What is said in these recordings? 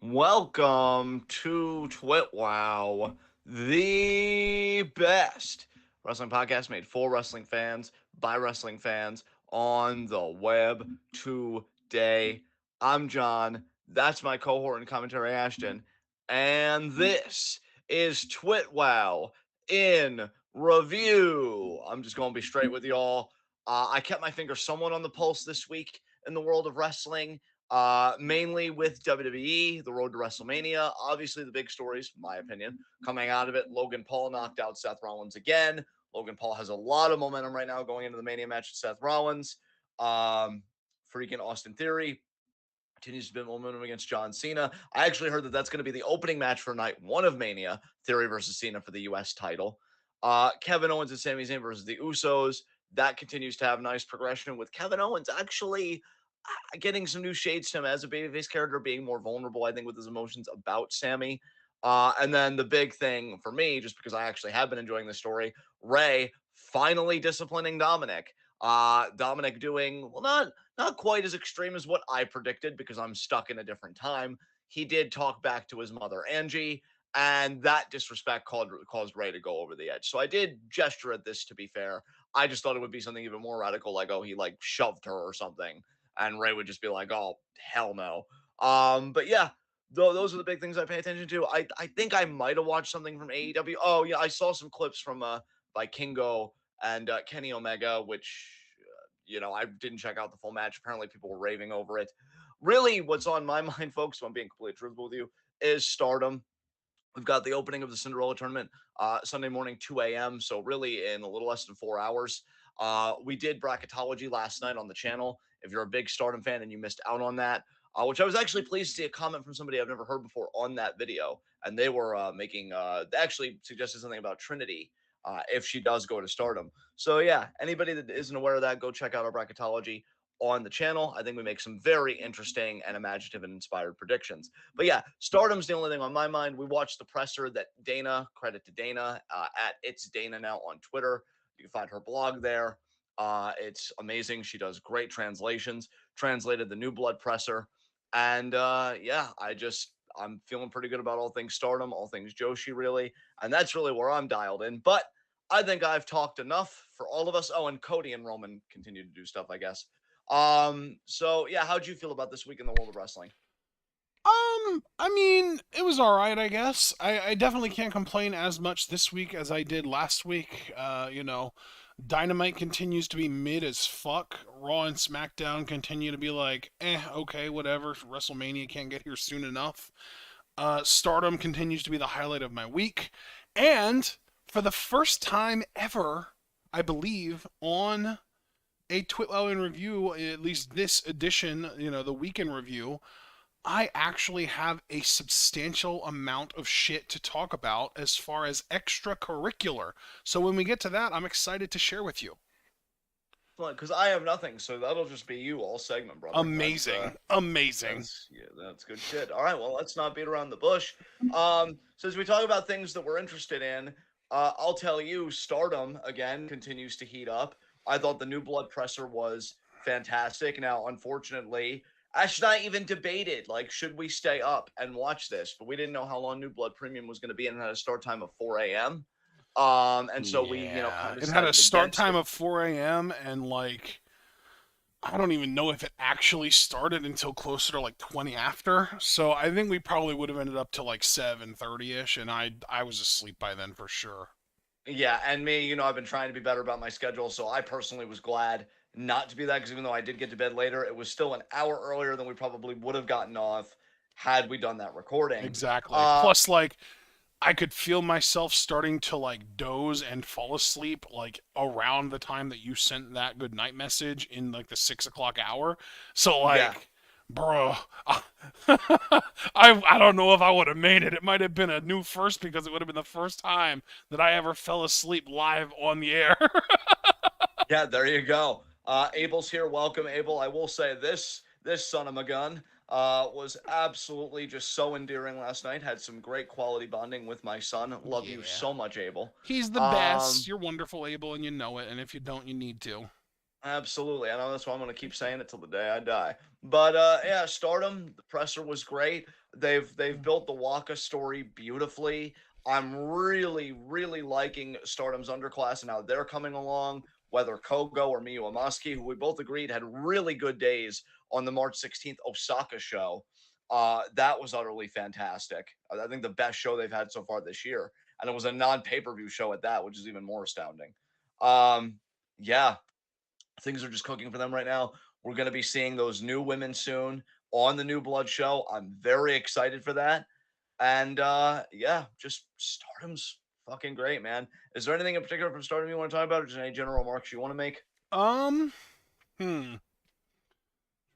Welcome to TWitWoW, the best wrestling podcast made for wrestling fans by wrestling fans on the web today. I'm John. That's my cohort and commentary, Ashton. And this is TWitWoW in review. I'm just going to be straight with y'all. I kept my finger somewhat on the pulse this week in the world of wrestling. Mainly with WWE, the road to WrestleMania. Obviously, the big stories, in my opinion, coming out of it. Logan Paul knocked out Seth Rollins again. Logan Paul has a lot of momentum right now going into the Mania match with Seth Rollins. Freaking Austin Theory continues to build momentum against John Cena. I actually heard that that's going to be the opening match for night one of Mania, Theory versus Cena for the U.S. title. Kevin Owens and Sami Zayn versus the Usos. That continues to have nice progression with Kevin Owens actually getting some new shades to him as a babyface character, being more vulnerable, I think, with his emotions about Sammy. And then the big thing for me, just because I actually have been enjoying the story, Ray finally disciplining Dominic. Dominic doing, well, not quite as extreme as what I predicted because I'm stuck in a different time. He did talk back to his mother, Angie, and that disrespect caused Ray to go over the edge. So I did gesture at this, to be fair. I just thought it would be something even more radical, like, oh, he like shoved her or something. And Ray would just be like, oh, hell no. But yeah, those are the big things I pay attention to. I think I might have watched something from AEW. Oh, yeah, I saw some clips from by Kingo and Kenny Omega, which I didn't check out the full match. Apparently, people were raving over it. Really, what's on my mind, folks, if I'm being completely truthful with you, is Stardom. We've got the opening of the Cinderella tournament Sunday morning, 2 a.m. So really in a little less than 4 hours. We did bracketology last night on the channel. If you're a big Stardom fan and you missed out on that, which I was actually pleased to see a comment from somebody I've never heard before on that video. And they were they actually suggested something about Trinity if she does go to Stardom. So yeah, anybody that isn't aware of that, go check out our bracketology on the channel. I think we make some very interesting and imaginative and inspired predictions. But yeah, Stardom's the only thing on my mind. We watched the presser that Dana, credit to Dana, at It's Dana now on Twitter. You can find her blog there. It's amazing. She does great translations, translated the New Blood presser. And yeah, I'm feeling pretty good about all things Stardom, all things Joshi, really. And that's really where I'm dialed in. But I think I've talked enough for all of us. Oh, and Cody and Roman continue to do stuff, I guess. So yeah, how'd you feel about this week in the world of wrestling? I mean, it was all right, I guess. I definitely can't complain as much this week as I did last week. Dynamite continues to be mid as fuck. Raw and SmackDown continue to be like, okay, whatever. WrestleMania can't get here soon enough. Stardom continues to be the highlight of my week. And for the first time ever, I believe, on a TwitWoW in review, at least this edition, the weekend review, I actually have a substantial amount of shit to talk about as far as extracurricular. So when we get to that, I'm excited to share with you. Because I have nothing, so that'll just be you all segment, brother. Amazing. Amazing. That's good shit. All right, well, let's not beat around the bush. So as we talk about things that we're interested in, I'll tell you, Stardom again continues to heat up. I thought the New Blood presser was fantastic. Now, unfortunately, Ash and I even debated, like, should we stay up and watch this? But we didn't know how long New Blood Premium was going to be, and it had a start time of 4 a.m. And so we, Yeah. kind of It had a decided start against time it. of 4 a.m. and, like, I don't even know if it actually started until closer to like 20 after. So I think we probably would have ended up to like 7:30ish, and I was asleep by then for sure. Yeah, and me, I've been trying to be better about my schedule, so I personally was glad not to be that because even though I did get to bed later, it was still an hour earlier than we probably would have gotten off had we done that recording. Exactly. Uh, Plus, like, I could feel myself starting to like doze and fall asleep like around the time that you sent that good night message in like the 6 o'clock hour. So yeah, like, bro, I don't know if I would have made it. It might have been a new first because it would have been the first time that I ever fell asleep live on the air. yeah, there you go. Abel's here. Welcome, Abel. I will say this son of a gun was absolutely just so endearing last night. Had some great quality bonding with my son. Love you Yeah. so much, Abel. He's the Um, best. You're wonderful, Abel, and you know it. And if you don't, you need to. Absolutely. I know that's why I'm going to keep saying it till the day I die. But yeah, Stardom, the presser was great. They've built the Waka story beautifully. I'm really liking Stardom's underclass and how they're coming along. Whether Kogo or Miyu Amaski, who we both agreed had really good days on the March 16th Osaka show. That was utterly fantastic. I think the best show they've had so far this year. And it was a non-pay-per-view show at that, which is even more astounding. Yeah, things are just cooking for them right now. We're going to be seeing those new women soon on the New Blood show. I'm very excited for that. And yeah, just Stardom's fucking great, man. Is there anything in particular from Stardom you want to talk about, or just any general remarks you want to make? Um, hmm.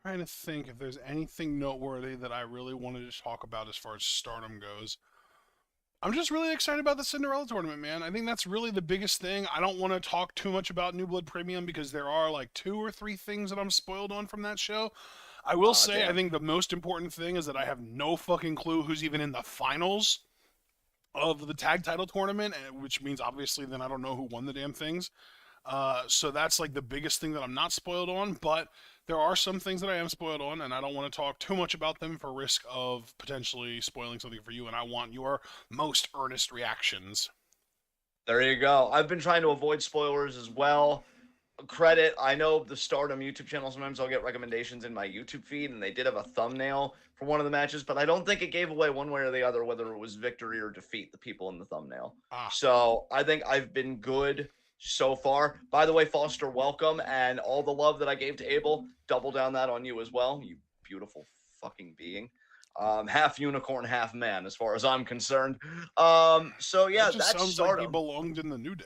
Trying to think if there's anything noteworthy that I really wanted to talk about as far as Stardom goes. I'm just really excited about the Cinderella tournament, man. I think that's really the biggest thing. I don't want to talk too much about New Blood Premium because there are like 2 or 3 things that I'm spoiled on from that show. I will Ah, say, I damn. think the most important thing is that I have no fucking clue who's even in the finals of the tag title tournament, which means obviously then I don't know who won the damn things. So that's like the biggest thing that I'm not spoiled on, but there are some things that I am spoiled on, and I don't want to talk too much about them for risk of potentially spoiling something for you, and I want your most earnest reactions. There you go. I've been trying to avoid spoilers as well. Credit, I know the Stardom YouTube channel, sometimes I'll get recommendations in my YouTube feed, and they did have a thumbnail for one of the matches, but I don't think it gave away one way or the other whether it was victory or defeat, the people in the thumbnail. Ah, So I think I've been good so far. By the way, Foster, welcome, and all the love that I gave to Abel, double down that on you as well, you beautiful fucking being. Half unicorn, half man, as far as I'm concerned. So that yeah, just that's sounds like he Stardom. belonged in the New Day.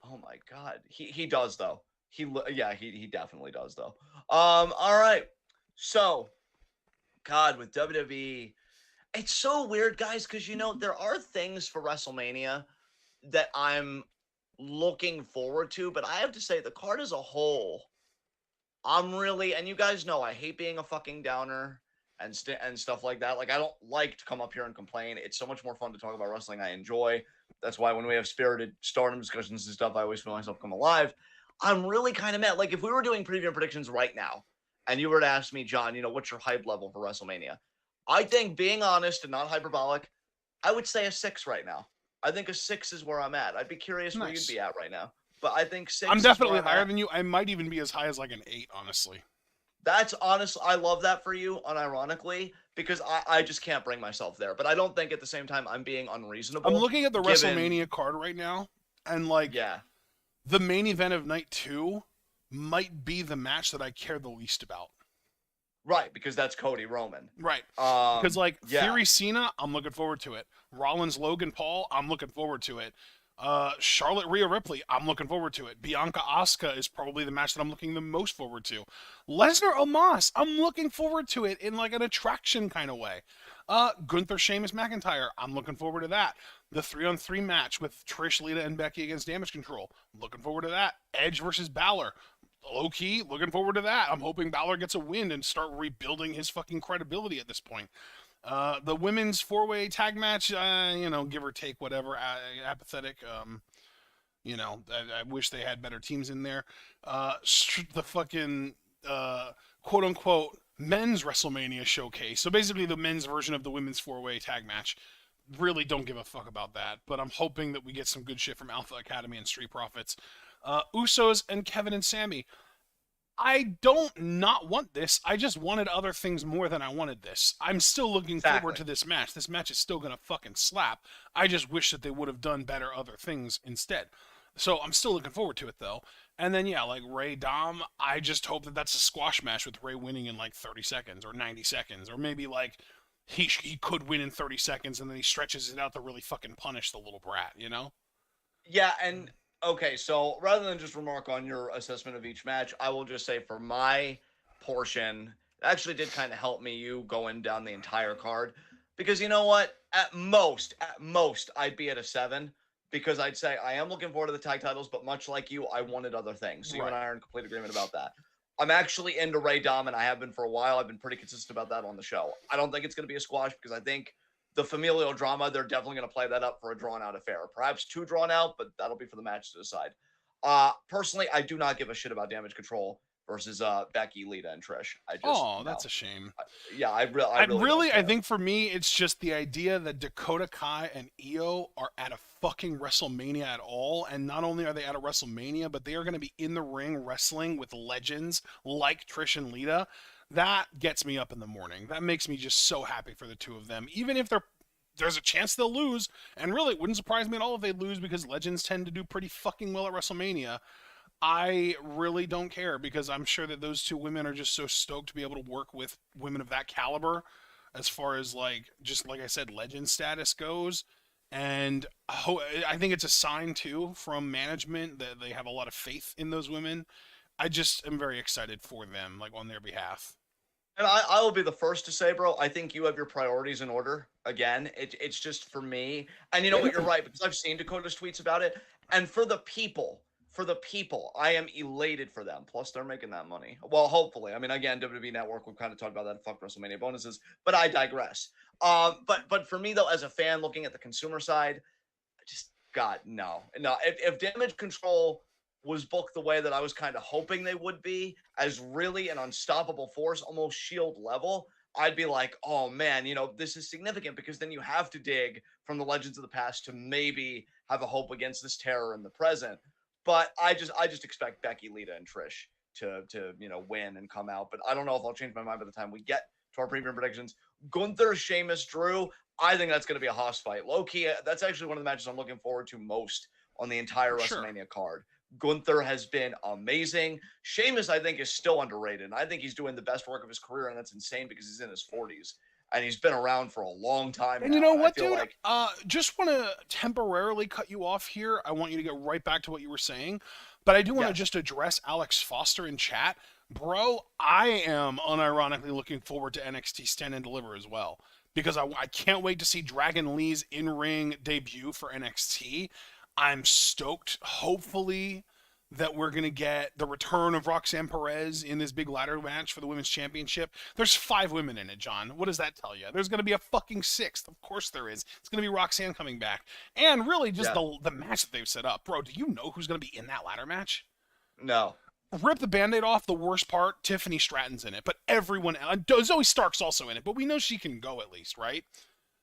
Oh my god, he does though. He definitely does though. All right. So, God, with WWE, it's so weird, guys, because there are things for WrestleMania that I'm looking forward to, but I have to say the card as a whole, I'm really, and you guys know I hate being a fucking downer and stuff like that. Like I don't like to come up here and complain. It's so much more fun to talk about wrestling I enjoy. That's why when we have spirited Stardom discussions and stuff, I always feel myself come alive. I'm really kind of mad. Like if we were doing preview and predictions right now, and you were to ask me, John, what's your hype level for WrestleMania? I think, being honest and not hyperbolic, I would say a 6 right now. I think a 6 is where I'm at. I'd be curious where you'd Nice. be at right now, but I think I'm 6 is where definitely I'm higher at. than you. I might even be as high as like an 8, honestly. That's honest. I love that for you, unironically, because I just can't bring myself there. But I don't think at the same time I'm being I'm unreasonable, looking at the given, WrestleMania card right now, and like yeah, the main event of night 2 might be the match that I care the least about. right, because that's Cody Roman. Right. Because like Yeah, Theory Cena, I'm looking forward to it. Rollins Logan Paul, I'm looking forward to it. Charlotte Rhea Ripley, I'm looking forward to it. Bianca Asuka is probably the match that I'm looking the most forward to. Lesnar Omos, I'm looking forward to it in like an attraction kind of way. Gunther Sheamus McIntyre, I'm looking forward to that. The 3-on-3 match with Trish, Lita, and Becky against Damage Control, looking forward to that. Edge versus Balor, low key, looking forward to that. I'm hoping Balor gets a win and start rebuilding his fucking credibility at this point. The women's 4-way tag match, give or take whatever, apathetic. I wish they had better teams in there. The fucking quote unquote men's WrestleMania showcase. So basically, the men's version of the women's 4-way tag match. Really don't give a fuck about that, but I'm hoping that we get some good shit from Alpha Academy and Street Profits. Usos and Kevin and Sammy. I don't not want this. I just wanted other things more than I wanted this. I'm still looking forward exactly. to this match. This match is still going to fucking slap. I just wish that they would have done better other things instead. So I'm still looking forward to it though. And then yeah, like Ray Dom, I just hope that that's a squash match with Ray winning in like 30 seconds or 90 seconds or maybe like he could win in 30 seconds and then he stretches it out to really fucking punish the little brat, you know? Yeah, and okay, so rather than just remark on your assessment of each match, I will just say for my portion, it actually did kind of help me you going down the entire card, because you know what? At most, I'd be at a 7, because I'd say I am looking forward to the tag titles, but much like you, I wanted other things. So you and Right. I are in complete agreement about that. I'm actually into Ray Dom, and I have been for a while. I've been pretty consistent about that on the show. I don't think it's going to be a squash, because I think the familial drama, they're definitely going to play that up for a drawn out affair. Perhaps too drawn out, but that'll be for the match to decide. Personally, I do not give a shit about Damage Control versus Becky, Lita, and Trish. I just Oh, no. that's a shame. I really don't care. I think for me, it's just the idea that Dakota Kai and Io are at a fucking WrestleMania at all. And not only are they at a WrestleMania, but they are going to be in the ring wrestling with legends like Trish and Lita. That gets me up in the morning. That makes me just so happy for the two of them. Even if there's a chance they'll lose, and really, it wouldn't surprise me at all if they lose because legends tend to do pretty fucking well at WrestleMania. I really don't care because I'm sure that those two women are just so stoked to be able to work with women of that caliber as far as like just like I said legend status goes. And I think it's a sign too from management that they have a lot of faith in those women. I just am very excited for them, like on their behalf. And I will be the first to say, bro, I think you have your priorities in order. Again, it's just for me. And you know what? You're right, because I've seen Dakota's tweets about it. And for the people, I am elated for them. Plus, they're making that money. Well, hopefully. I mean, again, WWE Network, we've kind of talked about that. Fuck WrestleMania bonuses. But I digress. But for me, though, as a fan looking at the consumer side, I just, God, no. If Damage Control was booked the way that I was kind of hoping they would be, as really an unstoppable force, almost Shield level, I'd be like, oh man, this is significant because then you have to dig from the legends of the past to maybe have a hope against this terror in the present. But I just expect Becky, Lita, and Trish to win and come out. But I don't know if I'll change my mind by the time we get to our premium predictions. Gunther, Sheamus, Drew, I think that's going to be a hoss fight. Low key, that's actually one of the matches I'm looking forward to most on the entire WrestleMania card. Gunther has been amazing. Sheamus, I think, is still underrated. And I think he's doing the best work of his career, and that's insane because he's in his 40s. And he's been around for a long time and now. You know what, dude? Just want to temporarily cut you off here. I want you to get right back to what you were saying. But I do want to just address Alex Foster in chat. Bro, I am unironically looking forward to NXT Stand and Deliver as well. Because I can't wait to see Dragon Lee's in-ring debut for NXT. I'm stoked, hopefully, that we're going to get the return of Roxanne Perez in this big ladder match for the Women's Championship. There's 5 women in it, John. What does that tell you? There's going to be a fucking 6th. Of course there is. It's going to be Roxanne coming back. And really, just the match that they've set up. Bro, do you know who's going to be in that ladder match? No. Rip the Band-Aid off, the worst part, Tiffany Stratton's in it. But everyone else, Zoe Stark's also in it, but we know she can go at least, right?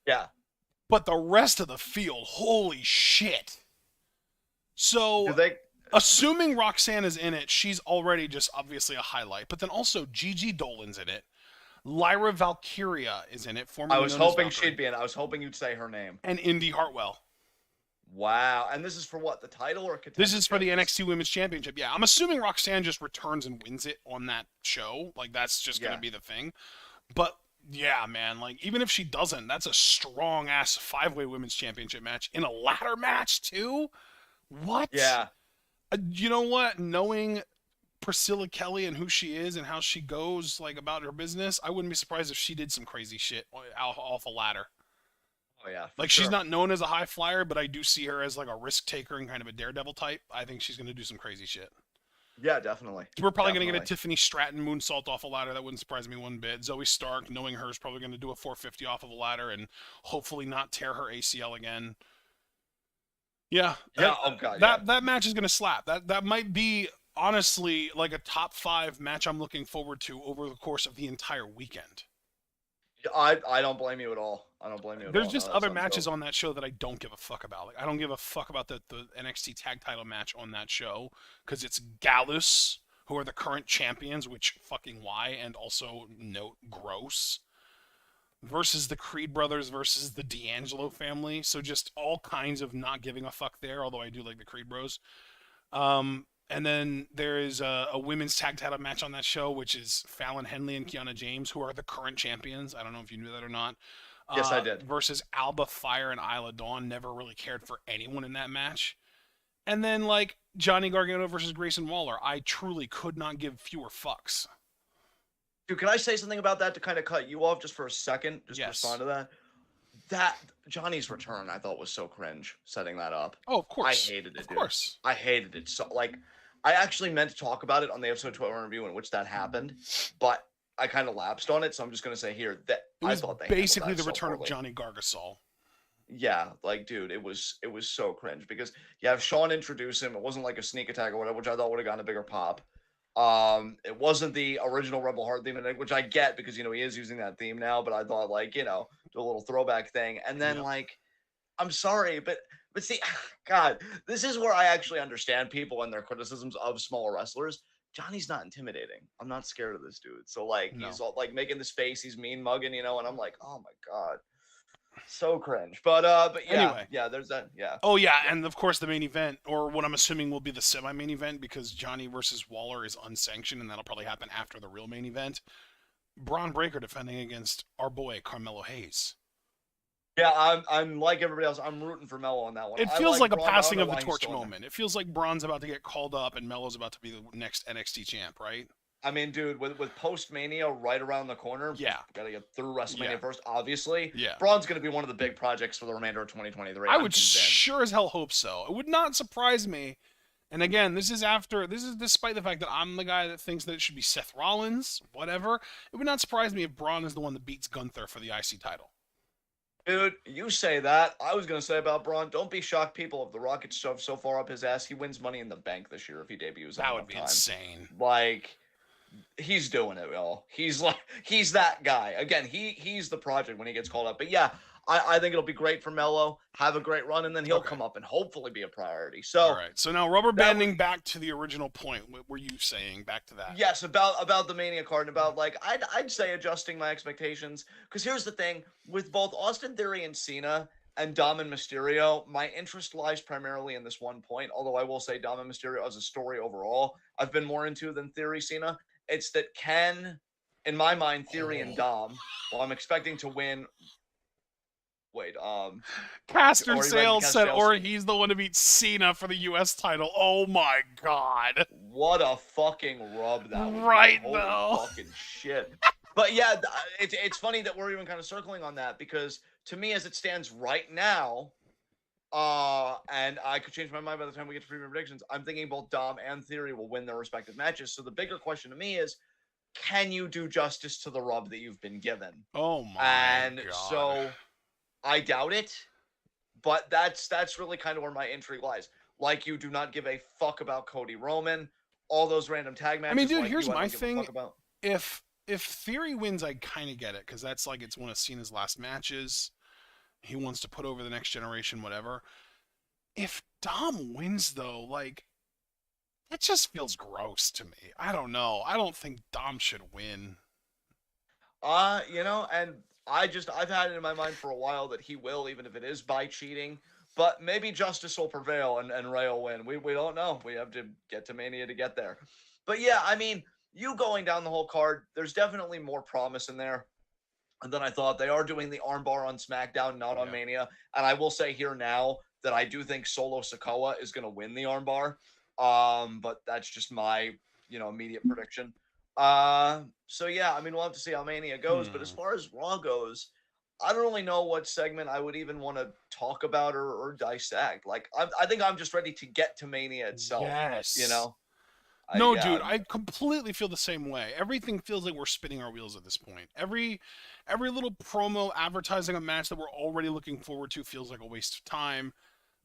Yeah. But the rest of the field, holy shit. So, assuming Roxanne is in it, she's already just obviously a highlight. But then also, Gigi Dolan's in it. Lyra Valkyria is in it. I was hoping she'd be in it. I was hoping you'd say her name. And Indy Hartwell. Wow. And this is for what? The title or contender? This is for the NXT Women's Championship. Yeah, I'm assuming Roxanne just returns and wins it on that show. Like, that's just going to be the thing. But, yeah, man, like, even if she doesn't, that's a strong-ass 5-way Women's Championship match. In a ladder match, too? What? Yeah. You know what? Knowing Priscilla Kelly and who she is and how she goes, like, about her business, I wouldn't be surprised if she did some crazy shit off a ladder. Oh, yeah. Like, she's not known as a high flyer, but I do see her as, like, a risk taker and kind of a daredevil type. I think she's going to do some crazy shit. Yeah, definitely. We're probably going to get a Tiffany Stratton moonsault off a ladder. That wouldn't surprise me one bit. Zoe Stark, knowing her, is probably going to do a 450 off of a ladder and hopefully not tear her ACL again. Yeah. That match is going to slap. That might be, honestly, like a top 5 match I'm looking forward to over the course of the entire weekend. I don't blame you at all. There's just other matches on that show that I don't give a fuck about. Like, I don't give a fuck about the NXT tag title match on that show because it's Gallus, who are the current champions, which fucking why, and also note gross, versus the Creed brothers versus the D'Angelo family. So just all kinds of not giving a fuck there, although I do like the Creed bros. And then there is a women's tag title match on that show, which is Fallon Henley and Kiana James, who are the current champions. I don't know if you knew that or not. Yes, I did. Versus Alba Fire and Isla Dawn. Never really cared for anyone in that match. And then, like, Johnny Gargano versus Grayson Waller. I truly could not give fewer fucks. Dude, can I say something about that to kind of cut you off just for a second? Just to respond to that? That Johnny's return, I thought, was so cringe, setting that up. Oh, of course. I hated it, dude. Of course. I hated it. So, like, I actually meant to talk about it on the episode 12 review in which that happened, but I kind of lapsed on it, so I'm just going to say here that I thought they basically the return of Johnny Gargasol. yeah, like, dude, it was so cringe because you have Sean introduce him. It wasn't like a sneak attack or whatever, which I thought would have gotten a bigger pop. It wasn't the original Rebel Heart theme, which I get because he is using that theme now. But I thought like do a little throwback thing, and then like I'm sorry, but see, God, this is where I actually understand people and their criticisms of smaller wrestlers. Johnny's not intimidating. I'm not scared of this dude. So like he's all like making this face, he's mean mugging, and I'm like, oh my God. So cringe. But yeah, Anyway. yeah, there's that. Yeah. Oh yeah, and of course the main event, or what I'm assuming will be the semi-main event, because Johnny versus Waller is unsanctioned, and that'll probably happen after the real main event. Braun Breaker defending against our boy Carmelo Hayes. Yeah, I'm like everybody else. I'm rooting for Melo on that one. It feels like Braun, a passing of the torch moment. It feels like Braun's about to get called up and Melo's about to be the next NXT champ, right? I mean, dude, with Post-Mania right around the corner, gotta get through WrestleMania first, obviously. Yeah. Braun's gonna be one of the big projects for the remainder of 2023. I would sure as hell hope so. It would not surprise me. And again, this is despite the fact that I'm the guy that thinks that it should be Seth Rollins, whatever. It would not surprise me if Braun is the one that beats Gunther for the IC title. Dude, you say that. I was gonna say about Braun, don't be shocked, people, if the Rockets shove so far up his ass, he wins Money in the Bank this year if he debuts. That would be insane. Like, he's doing it, y'all. He's that guy. Again, he's the project when he gets called up. But yeah, I think it'll be great for Melo. Have a great run, and then he'll come up and hopefully be a priority. So, all right. So now rubber banding back to the original point. What were you saying? Back to that. Yes, about the Mania card and about like I'd say adjusting my expectations, because here's the thing with both Austin Theory and Cena and Dom and Mysterio, my interest lies primarily in this one point. Although I will say Dom and Mysterio as a story overall, I've been more into than Theory Cena. It's that in my mind, Theory and Dom, well, I'm expecting to win. Wait, Caster Sales said, or he's the one to beat Cena for the U.S. title. Oh my God. What a fucking rub that was. Right, Holy though. fucking shit. But yeah, it's funny that we're even kind of circling on that, because to me, as it stands right now, and I could change my mind by the time we get to preview predictions, I'm thinking both Dom and Theory will win their respective matches. So the bigger question to me is, can you do justice to the rub that you've been given? Oh my God. God. So I doubt it, but that's really kind of where my intrigue lies. Like, you do not give a fuck about Cody Roman, all those random tag matches. I mean, dude, like here's my thing. If Theory wins, I kind of get it, because that's like, it's one of Cena's last matches. He wants to put over the next generation, whatever. If Dom wins, though, like, it just feels gross to me. I don't know. I don't think Dom should win. And I've had it in my mind for a while that he will, even if it is by cheating. But maybe justice will prevail and Ray will win. We don't know. We have to get to Mania to get there. But yeah, I mean, you going down the whole card, there's definitely more promise in there than I thought. They are doing the armbar on SmackDown, not on Mania. And I will say here now that I do think Solo Sikoa is going to win the armbar. But that's just my, immediate prediction. So yeah, I mean, we'll have to see how Mania goes. But as far as Raw goes, I don't really know what segment I would even want to talk about or dissect. Like, I think I'm just ready to get to Mania itself. Yes. No, dude, I completely feel the same way. Everything feels like we're spinning our wheels at this point. Every little promo advertising a match that we're already looking forward to feels like a waste of time.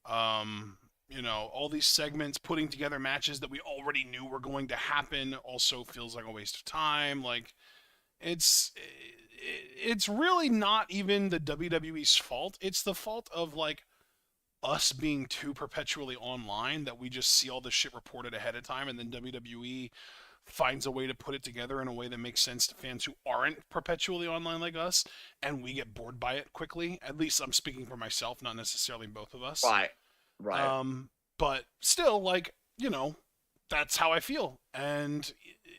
All these segments putting together matches that we already knew were going to happen also feels like a waste of time. Like, it's really not even the WWE's fault. It's the fault of, like, us being too perpetually online, that we just see all this shit reported ahead of time, and then WWE finds a way to put it together in a way that makes sense to fans who aren't perpetually online like us, and we get bored by it quickly. At least I'm speaking for myself, not necessarily both of us. Right. But still, like, that's how I feel. And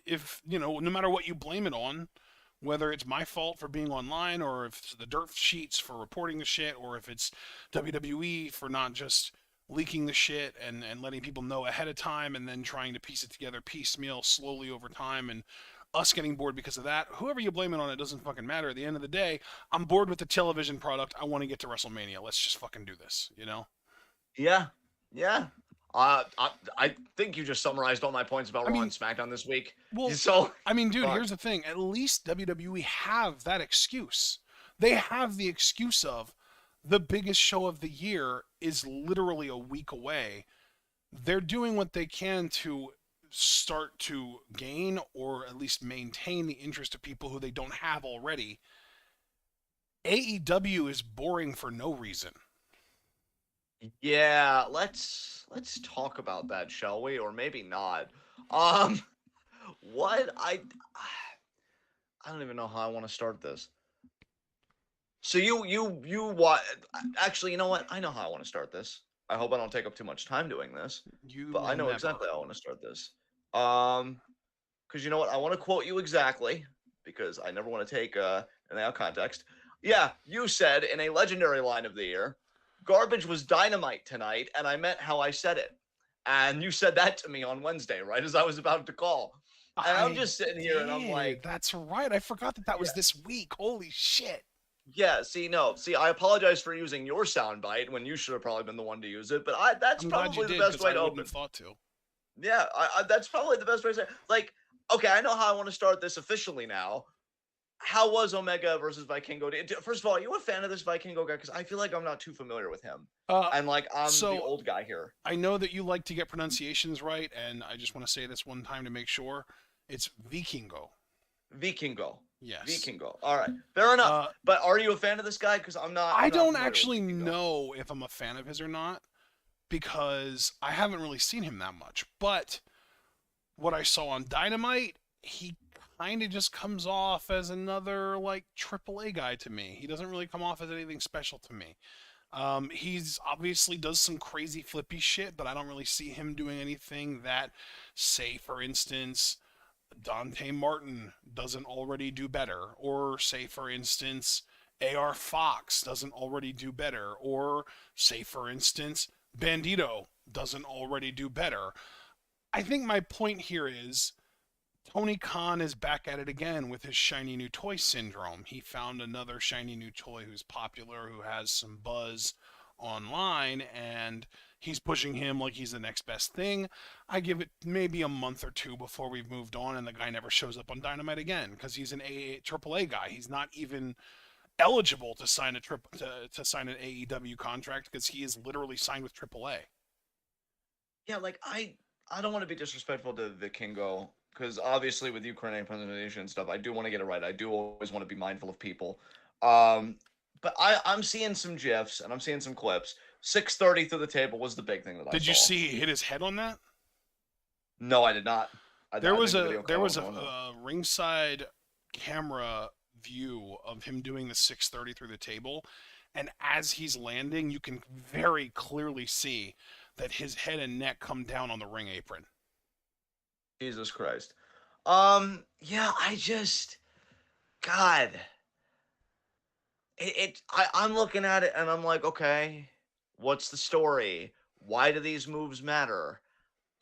if, no matter what you blame it on, whether it's my fault for being online, or if it's the dirt sheets for reporting the shit, or if it's WWE for not just leaking the shit and letting people know ahead of time and then trying to piece it together piecemeal slowly over time, and us getting bored because of that, whoever you blame it on, it doesn't fucking matter. At the end of the day, I'm bored with the television product. I want to get to WrestleMania. Let's just fucking do this, Yeah. I think you just summarized all my points about Raw and SmackDown this week. Well, so I mean, dude, here's the thing. At least WWE have that excuse. They have the excuse of, the biggest show of the year is literally a week away. They're doing what they can to start to gain or at least maintain the interest of people who they don't have already. AEW is boring for no reason. Yeah, let's talk about that, shall we? Or maybe not. Um, what I don't even know how I want to start this. So you what? Actually, you know what? I know how I want to start this. I hope I don't take up too much time doing this, You but I will know never. exactly how I want to start this. Because you know what? I want to quote you exactly because I never want to take anything out of context. Yeah, you said in a legendary line of the year, "Garbage was dynamite tonight," and I meant how I said it. And you said that to me on Wednesday, right as I was about to call. And I'm I just sitting here and I'm did. like, That's right. I forgot that that yeah, was this week. Holy shit. yeah. See, no, see, I apologize for using your soundbite when you should have probably been the one to use it, but that's I'm glad you probably the did best because way I to wouldn't open. have thought to. Yeah, that's probably the best way to say it. Like, okay, I know how I want to start this officially now. How was Omega versus Vikingo? First of all, are you a fan of this Vikingo guy? Because I feel like I'm not too familiar with him. Uh, And like I'm the so old guy here. I know that you like to get pronunciations right, and I just want to say this one time to make sure. It's Vikingo. Vikingo. Yes. Vikingo. All right. Fair enough. Uh, But are you a fan of this guy? Because I I'm not don't familiar with actually Vikingo. know if I'm a fan of his or not because I haven't really seen him that much. But what I saw on Dynamite, he kind of just comes off as another like AAA guy to me. He doesn't really come off as anything special to me. He's obviously does some crazy flippy shit, but I don't really see him doing anything that, say, for instance, Dante Martin doesn't already do better, or say, for instance, AR Fox doesn't already do better, or say, for instance, Bandito doesn't already do better. I think my point here is Tony Khan is back at it again with his shiny new toy syndrome. He found another shiny new toy who's popular, who has some buzz online, and he's pushing him like he's the next best thing. I give it maybe a month or two before we've moved on, and the guy never shows up on Dynamite again because he's an AAA guy. He's not even eligible to sign to sign an AEW contract because he is literally signed with AAA. Yeah, like I don't want to be disrespectful to Vikingo because obviously with Ukrainian pronunciation and stuff, I do want to get it right. I do always want to be mindful of people. Um, but I'm seeing some gifs and I'm seeing some clips. 630 through the table was the big thing that I Did you saw. see he hit his head on that? No, I did not. I There think was the a video there caught was on one. a ringside camera view of him doing the 630 through the table, and as he's landing, you can very clearly see that his head and neck come down on the ring apron. Jesus Christ. Yeah, I just, God, I'm looking at it and I'm like, okay, what's the story? Why do these moves matter?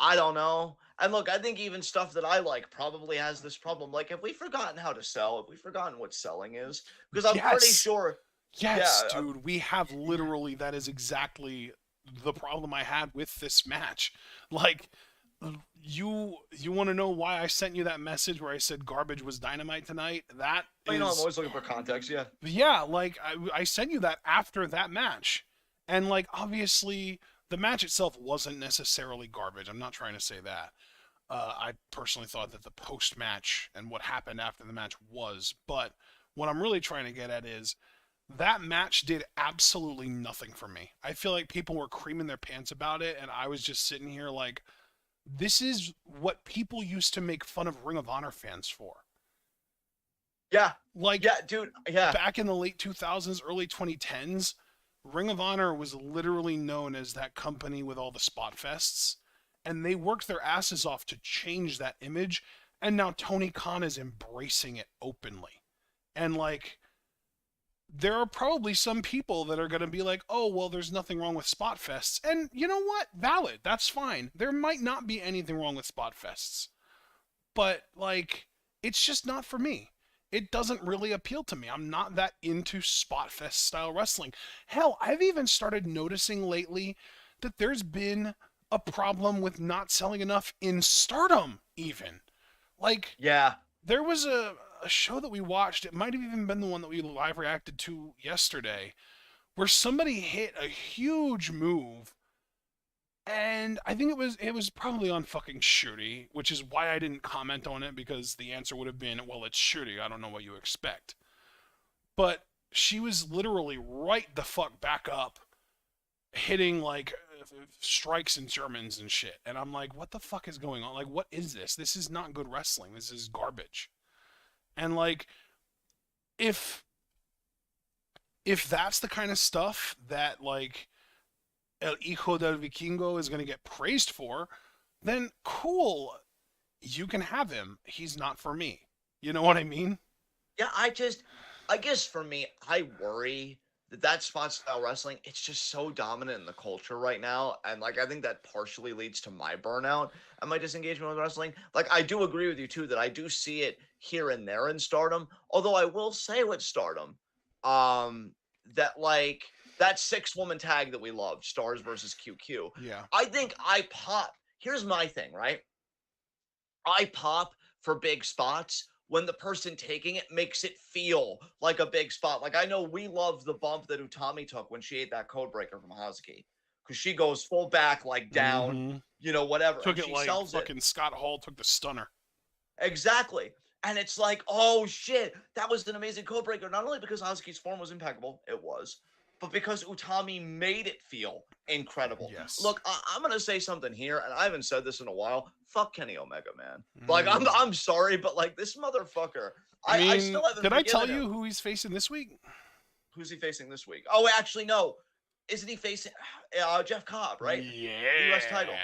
I don't know. And look, I think even stuff that I like probably has this problem. Like, have we forgotten how to sell? Have we forgotten what selling is? Because I'm pretty Yes, sure, yes, yeah, dude, we have yeah. literally that is exactly the problem I had with this match. Like, you want to know why I sent you that message where I said garbage was dynamite tonight? That You know, I'm is always looking for context. Yeah. yeah, like I sent you that after that match. And like obviously the match itself wasn't necessarily garbage. I'm not trying to say that. I personally thought that the post match and what happened after the match was, but what I'm really trying to get at is that match did absolutely nothing for me. I feel like people were creaming their pants about it, and I was just sitting here like, this is what people used to make fun of Ring of Honor fans for. Yeah. Like Yeah, dude. Yeah. back in the late 2000s, early 2010s, Ring of Honor was literally known as that company with all the spot fests, and they worked their asses off to change that image, and now Tony Khan is embracing it openly. And like there are probably some people that are going to be like, "Oh, well, there's nothing wrong with spot fests." And you know what? Valid. That's fine. There might not be anything wrong with spot fests. But like it's just not for me. It doesn't really appeal to me. I'm not that into spot fest style wrestling. Hell, I've even started noticing lately that there's been a problem with not selling enough in Stardom even. Like Yeah. there was a show that we watched, it might have even been the one that we live reacted to yesterday, where somebody hit a huge move, and I think it was probably on fucking Shuri, which is why I didn't comment on it, because the answer would have been, well, it's Shuri, I don't know what you expect. But she was literally right the fuck back up, hitting like strikes and Germans and shit. And I'm like, what the fuck is going on? Like, what is this? This is not good wrestling. This is garbage. And like, if that's the kind of stuff that like El Hijo del Vikingo is going to get praised for, then cool, you can have him. He's not for me. You know what I mean? Yeah, I guess for me, I worry that spot style wrestling, it's just so dominant in the culture right now. And like, I think that partially leads to my burnout and my disengagement with wrestling. Like, I do agree with you too, that I do see it here and there in Stardom. Although I will say with Stardom, um, that like that 6-woman tag that we loved, Stars versus QQ. Yeah. I think I pop. Here's my thing, right? I pop for big spots when the person taking it makes it feel like a big spot. Like, I know we love the bump that Utami took when she ate that code breaker from Hazuki, because she goes full back, like down, whatever, Took and it she like sells fucking it. Scott Hall took the stunner. Exactly. And it's like, oh shit, that was an amazing code breaker. Not only because Hazuki's form was impeccable, it was, but because Utami made it feel incredible. Yes. Look, I'm gonna say something here, and I haven't said this in a while. Fuck Kenny Omega, man. Like, I'm sorry, but like, this motherfucker, I still haven't. Did I tell you him. who he's facing this week? Who's he facing this week? Oh, actually, no. Isn't he facing Jeff Cobb, right? Yeah. The U.S. title.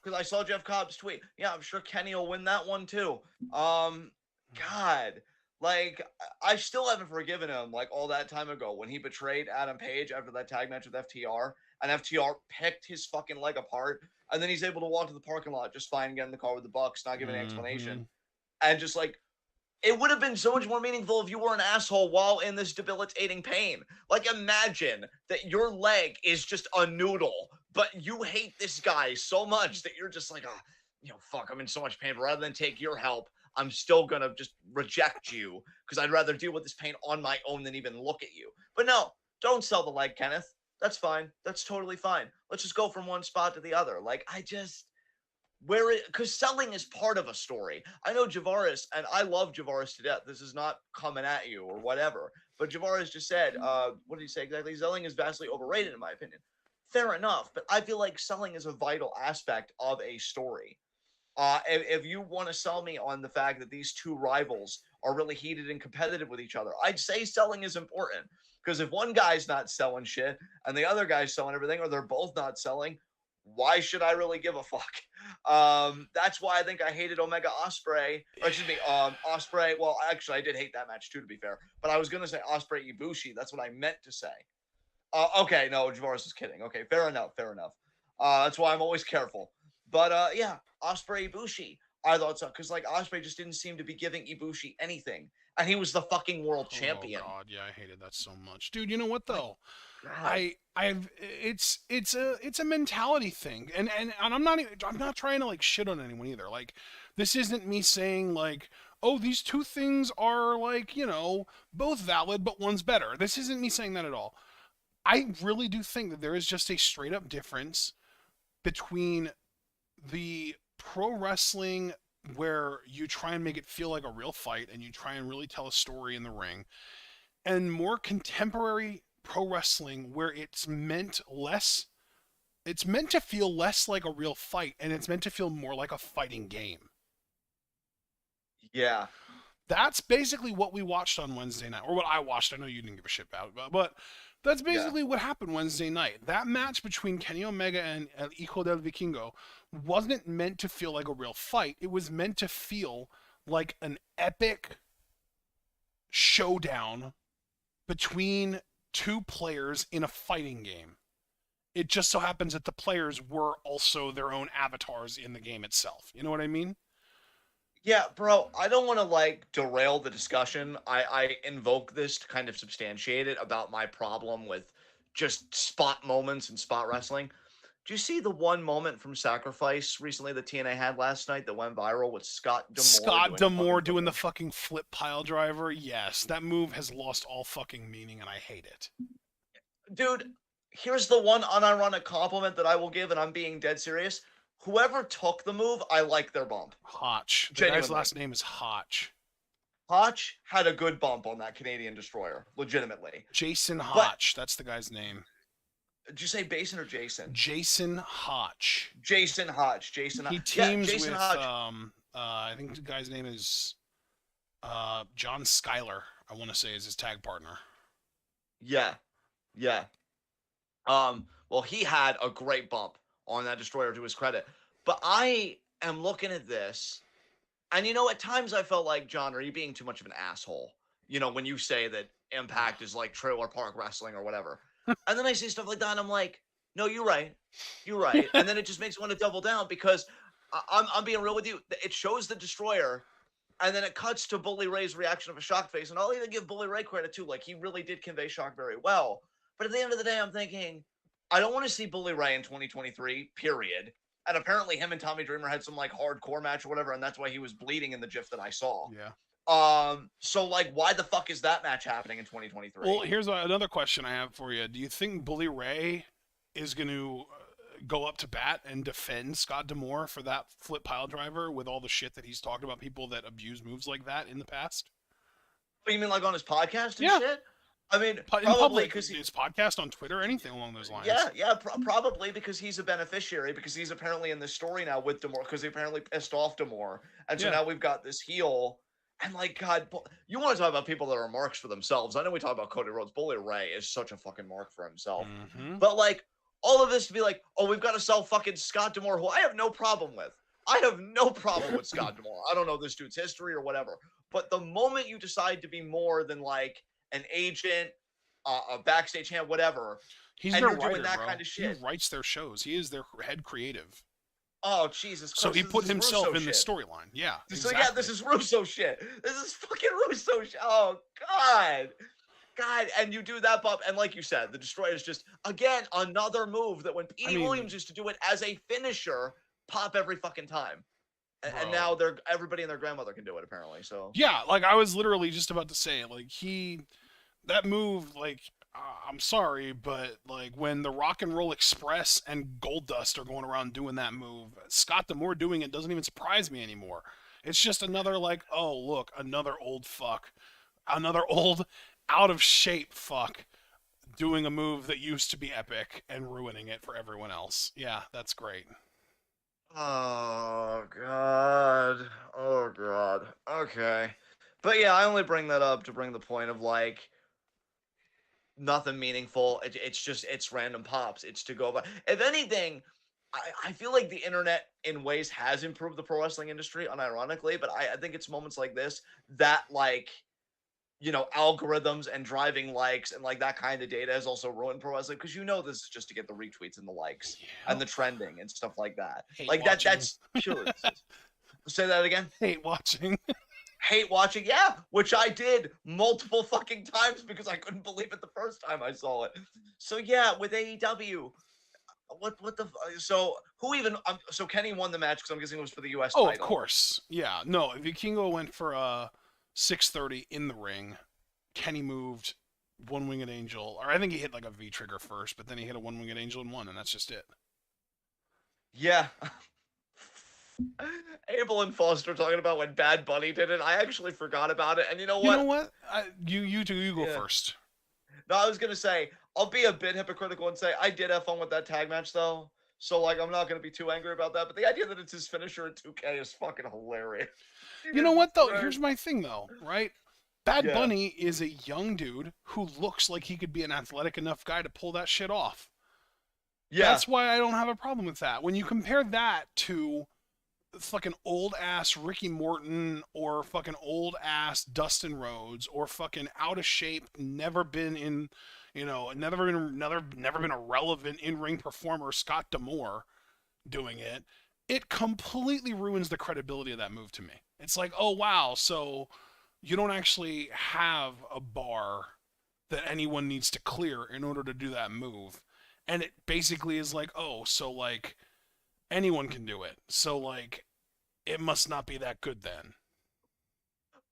Because I saw Jeff Cobb's tweet. Yeah, I'm sure Kenny will win that one too. God, like, I still haven't forgiven him, like, all that time ago when he betrayed Adam Page after that tag match with FTR, and FTR picked his fucking leg apart, and then he's able to walk to the parking lot just fine, get in the car with the Bucks, not give any explanation, and just like, it would have been so much more meaningful if you were an asshole while in this debilitating pain. Like, imagine that your leg is just a noodle, but you hate this guy so much that you're just like, oh, fuck, I'm in so much pain. But rather than take your help, I'm still going to just reject you because I'd rather deal with this pain on my own than even look at you. But no, don't sell the leg, Kenneth. That's fine. That's totally fine. Let's just go from one spot to the other. Like, because selling is part of a story. I know Javaris, and I love Javaris to death. This is not coming at you or whatever. But Javaris just said, what did he say exactly? Selling is vastly overrated, in my opinion. Fair enough, but I feel like selling is a vital aspect of a story. If you want to sell me on the fact that these two rivals are really heated and competitive with each other, I'd say selling is important. Because if one guy's not selling shit and the other guy's selling everything, or they're both not selling, why should I really give a fuck? That's why I think I hated Omega Ospreay. Or excuse me, Ospreay. Well, actually, I did hate that match too, to be fair. But I was gonna say Ospreay Ibushi. That's what I meant to say. Okay, no, Javaris is kidding. Okay, fair enough. That's why I'm always careful. But yeah, Ospreay Ibushi. I thought so, because like Ospreay just didn't seem to be giving Ibushi anything, and he was the fucking world champion. Oh god, yeah, I hated that so much, dude. You know what though? God. It's a mentality thing, and I'm not trying to like shit on anyone either. Like, this isn't me saying like, oh, these two things are like, both valid, but one's better. This isn't me saying that at all. I really do think that there is just a straight up difference between the pro wrestling where you try and make it feel like a real fight and you try and really tell a story in the ring, and more contemporary pro wrestling where it's meant to feel less like a real fight and it's meant to feel more like a fighting game. Yeah. That's basically what we watched on Wednesday night, or what I watched. I know you didn't give a shit about it, but that's basically what happened Wednesday night. That match between Kenny Omega and El Hijo del Vikingo wasn't meant to feel like a real fight. It was meant to feel like an epic showdown between two players in a fighting game. It just so happens that the players were also their own avatars in the game itself. You know what I mean? Yeah, bro, I don't want to like derail the discussion. I invoke this to kind of substantiate it about my problem with just spot moments and spot wrestling. Do you see the one moment from Sacrifice recently that TNA had last night that went viral with Scott D'Amore doing the fucking flip pile driver? Yes, that move has lost all fucking meaning and I hate it. Dude, here's the one unironic compliment that I will give, and I'm being dead serious. Whoever took the move, I like their bump. Hotch. The guy's Genuinely. last name is Hotch. Hotch had a good bump on that Canadian destroyer, legitimately. Jason But Hotch. That's the guy's name. did you say Basin or Jason? Jason Hotch. Jason Hodge. Jason He Hodge. teams Yeah, Jason with Hodge. I think the guy's name is John Schuyler, I want to say, is his tag partner. Yeah. Yeah. Well, he had a great bump on that destroyer to his credit. But I am looking at this, and at times I felt like, John, are you being too much of an asshole? When you say that Impact is like trailer park wrestling or whatever. And then I see stuff like that, and I'm like, no, you're right. You're right. And then it just makes me want to double down because I'm being real with you. It shows the destroyer, and then it cuts to Bully Ray's reaction of a shocked face. And I'll even give Bully Ray credit too. Like, he really did convey shock very well. But at the end of the day, I'm thinking, I don't want to see Bully Ray in 2023, period. And apparently him and Tommy Dreamer had some like hardcore match or whatever, and that's why he was bleeding in the GIF that I saw. Yeah. So like, why the fuck is that match happening in 2023? Well, here's another question I have for you. Do you think Bully Ray is going to go up to bat and defend Scott D'Amore for that flip pile driver with all the shit that he's talked about people that abuse moves like that in the past? What, you mean like on his podcast and Yeah. shit? I mean, In probably public, because his podcast on Twitter, anything along those lines. Yeah, probably because he's a beneficiary, because he's apparently in this story now with D'Amore, because he apparently pissed off D'Amore, and so now we've got this heel. And like, God, you want to talk about people that are marks for themselves? I know we talk about Cody Rhodes. Bully Ray is such a fucking mark for himself. Mm-hmm. But like, all of this to be like, oh, we've got to sell fucking Scott D'Amore, who I have no problem with. I have no problem with Scott D'Amore. I don't know this dude's history or whatever. But the moment you decide to be more than like an agent, a backstage hand, whatever, He's and their you're writer, doing that bro. kind of shit. He writes their shows. He is their head creative. Oh, Jesus Christ. So he put himself in the the storyline. Yeah. So exactly. yeah, this is Russo shit. This is fucking Russo shit. Oh, God. And you do that bump, and like you said, the Destroyer is just, again, another move that when Petey Williams used to do it as a finisher, pop every fucking time. And now everybody and their grandmother can do it, apparently. So yeah, like I was literally just about to say, like that move, like I'm sorry, but like when the Rock and Roll Express and Goldust are going around doing that move, Scott D'Amore doing it doesn't even surprise me anymore. It's just another like, oh look, another old fuck, another old out of shape fuck doing a move that used to be epic and ruining it for everyone else. Yeah, that's great. oh God. Oh God. Okay. But yeah, I only bring that up to bring the point of like nothing meaningful. It's random pops. It's to go by. If anything, I feel like the internet in ways has improved the pro wrestling industry, unironically, but I think it's moments like this that like, algorithms and driving likes and like that kind of data has also ruined pro wrestling, because this is just to get the retweets and the likes and the trending and stuff like that. Like that's pure. Say that again. Hate watching. Hate watching, yeah, which I did multiple fucking times because I couldn't believe it the first time I saw it. So yeah, with AEW, what the so who even so Kenny won the match because I'm guessing it was for the US title. Of course, yeah. No, Vikingo went for 630 in the ring. Kenny moved one-winged angel, or I think he hit like a V trigger first, but then he hit a one-winged angel and won, and that's just it. Yeah. Abel and Foster talking about when Bad Bunny did it. I actually forgot about it, and you know what? You go first. No, I was gonna say I'll be a bit hypocritical and say I did have fun with that tag match though. So like I'm not gonna be too angry about that. But the idea that it's his finisher in 2K is fucking hilarious. You know what though? Here's my thing though, right? Bad Bunny is a young dude who looks like he could be an athletic enough guy to pull that shit off. Yeah. That's why I don't have a problem with that. When you compare that to fucking old ass Ricky Morton or fucking old ass Dustin Rhodes or fucking out of shape, never been a relevant in-ring performer, Scott D'Amore doing it, it completely ruins the credibility of that move to me. It's like, oh wow, so you don't actually have a bar that anyone needs to clear in order to do that move. And it basically is like, oh, so like anyone can do it. So like it must not be that good then.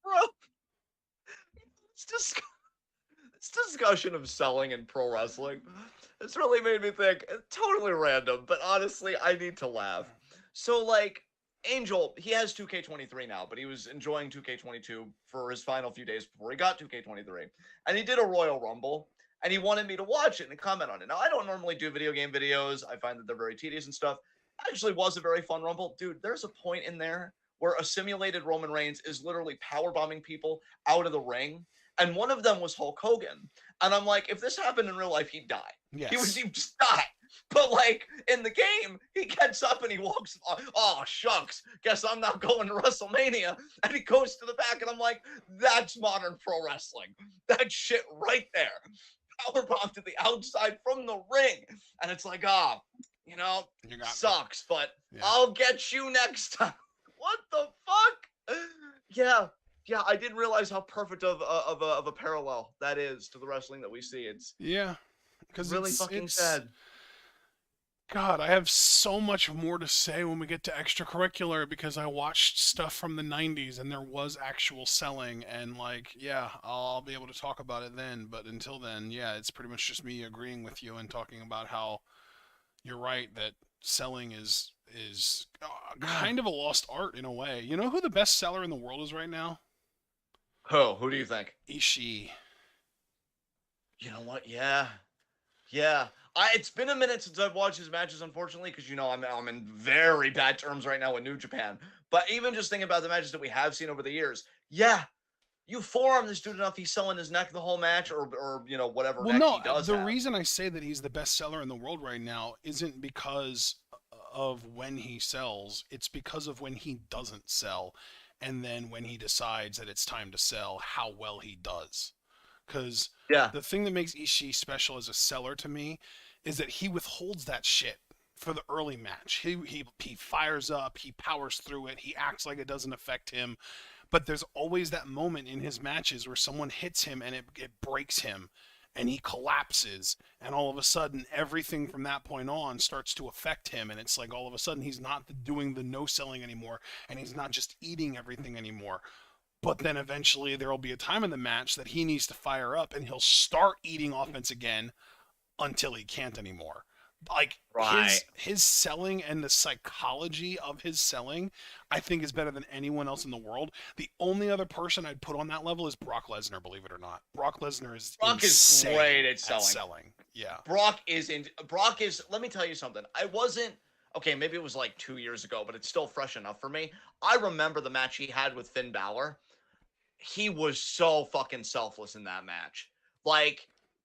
Bro, it's discussion of selling in pro wrestling, it's really made me think. Totally random, but honestly, I need to laugh. So, like, Angel, he has 2K23 now, but he was enjoying 2K22 for his final few days before he got 2K23. And he did a Royal Rumble, and he wanted me to watch it and comment on it. Now, I don't normally do video game videos. I find that they're very tedious and stuff. Actually was a very fun Rumble. Dude, there's a point in there where a simulated Roman Reigns is literally power bombing people out of the ring. And one of them was Hulk Hogan. And I'm like, if this happened in real life, he'd die. Yes. He'd just die. But like in the game, he gets up and he walks. Oh shucks, guess I'm not going to WrestleMania. And he goes to the back, and I'm like, that's modern pro wrestling. That shit right there. Powerbomb to the outside from the ring, and it's like, sucks, but yeah. I'll get you next time. What the fuck? Yeah, I didn't realize how perfect of a parallel that is to the wrestling that we see. It's because really fucking sad. God, I have so much more to say when we get to extracurricular, because I watched stuff from the 90s and there was actual selling, and I'll be able to talk about it then. But until then, it's pretty much just me agreeing with you and talking about how you're right that selling is kind of a lost art in a way. You know who the best seller in the world is right now? Who do you think? Ishii. You know what? Yeah. It's been a minute since I've watched his matches, unfortunately, because I'm in very bad terms right now with New Japan. But even just thinking about the matches that we have seen over the years, you forearm this dude enough, he's selling his neck the whole match, or whatever neck he does. The reason I say that he's the best seller in the world right now isn't because of when he sells; it's because of when he doesn't sell, and then when he decides that it's time to sell, how well he does. Because the thing that makes Ishii special as a seller to me is that he withholds that shit for the early match. He fires up, he powers through it, he acts like it doesn't affect him. But there's always that moment in his matches where someone hits him and it breaks him and he collapses, and all of a sudden everything from that point on starts to affect him, and it's like all of a sudden he's not doing the no selling anymore, and he's not just eating everything anymore. But then eventually there will be a time in the match that he needs to fire up, and he'll start eating offense again until he can't anymore. His selling and the psychology of his selling, I think, is better than anyone else in the world. The only other person I'd put on that level is Brock Lesnar, believe it or not. Brock Lesnar is great at selling. Yeah. Brock is, let me tell you something. Maybe it was like 2 years ago, but it's still fresh enough for me. I remember the match he had with Finn Balor. He was so fucking selfless in that match.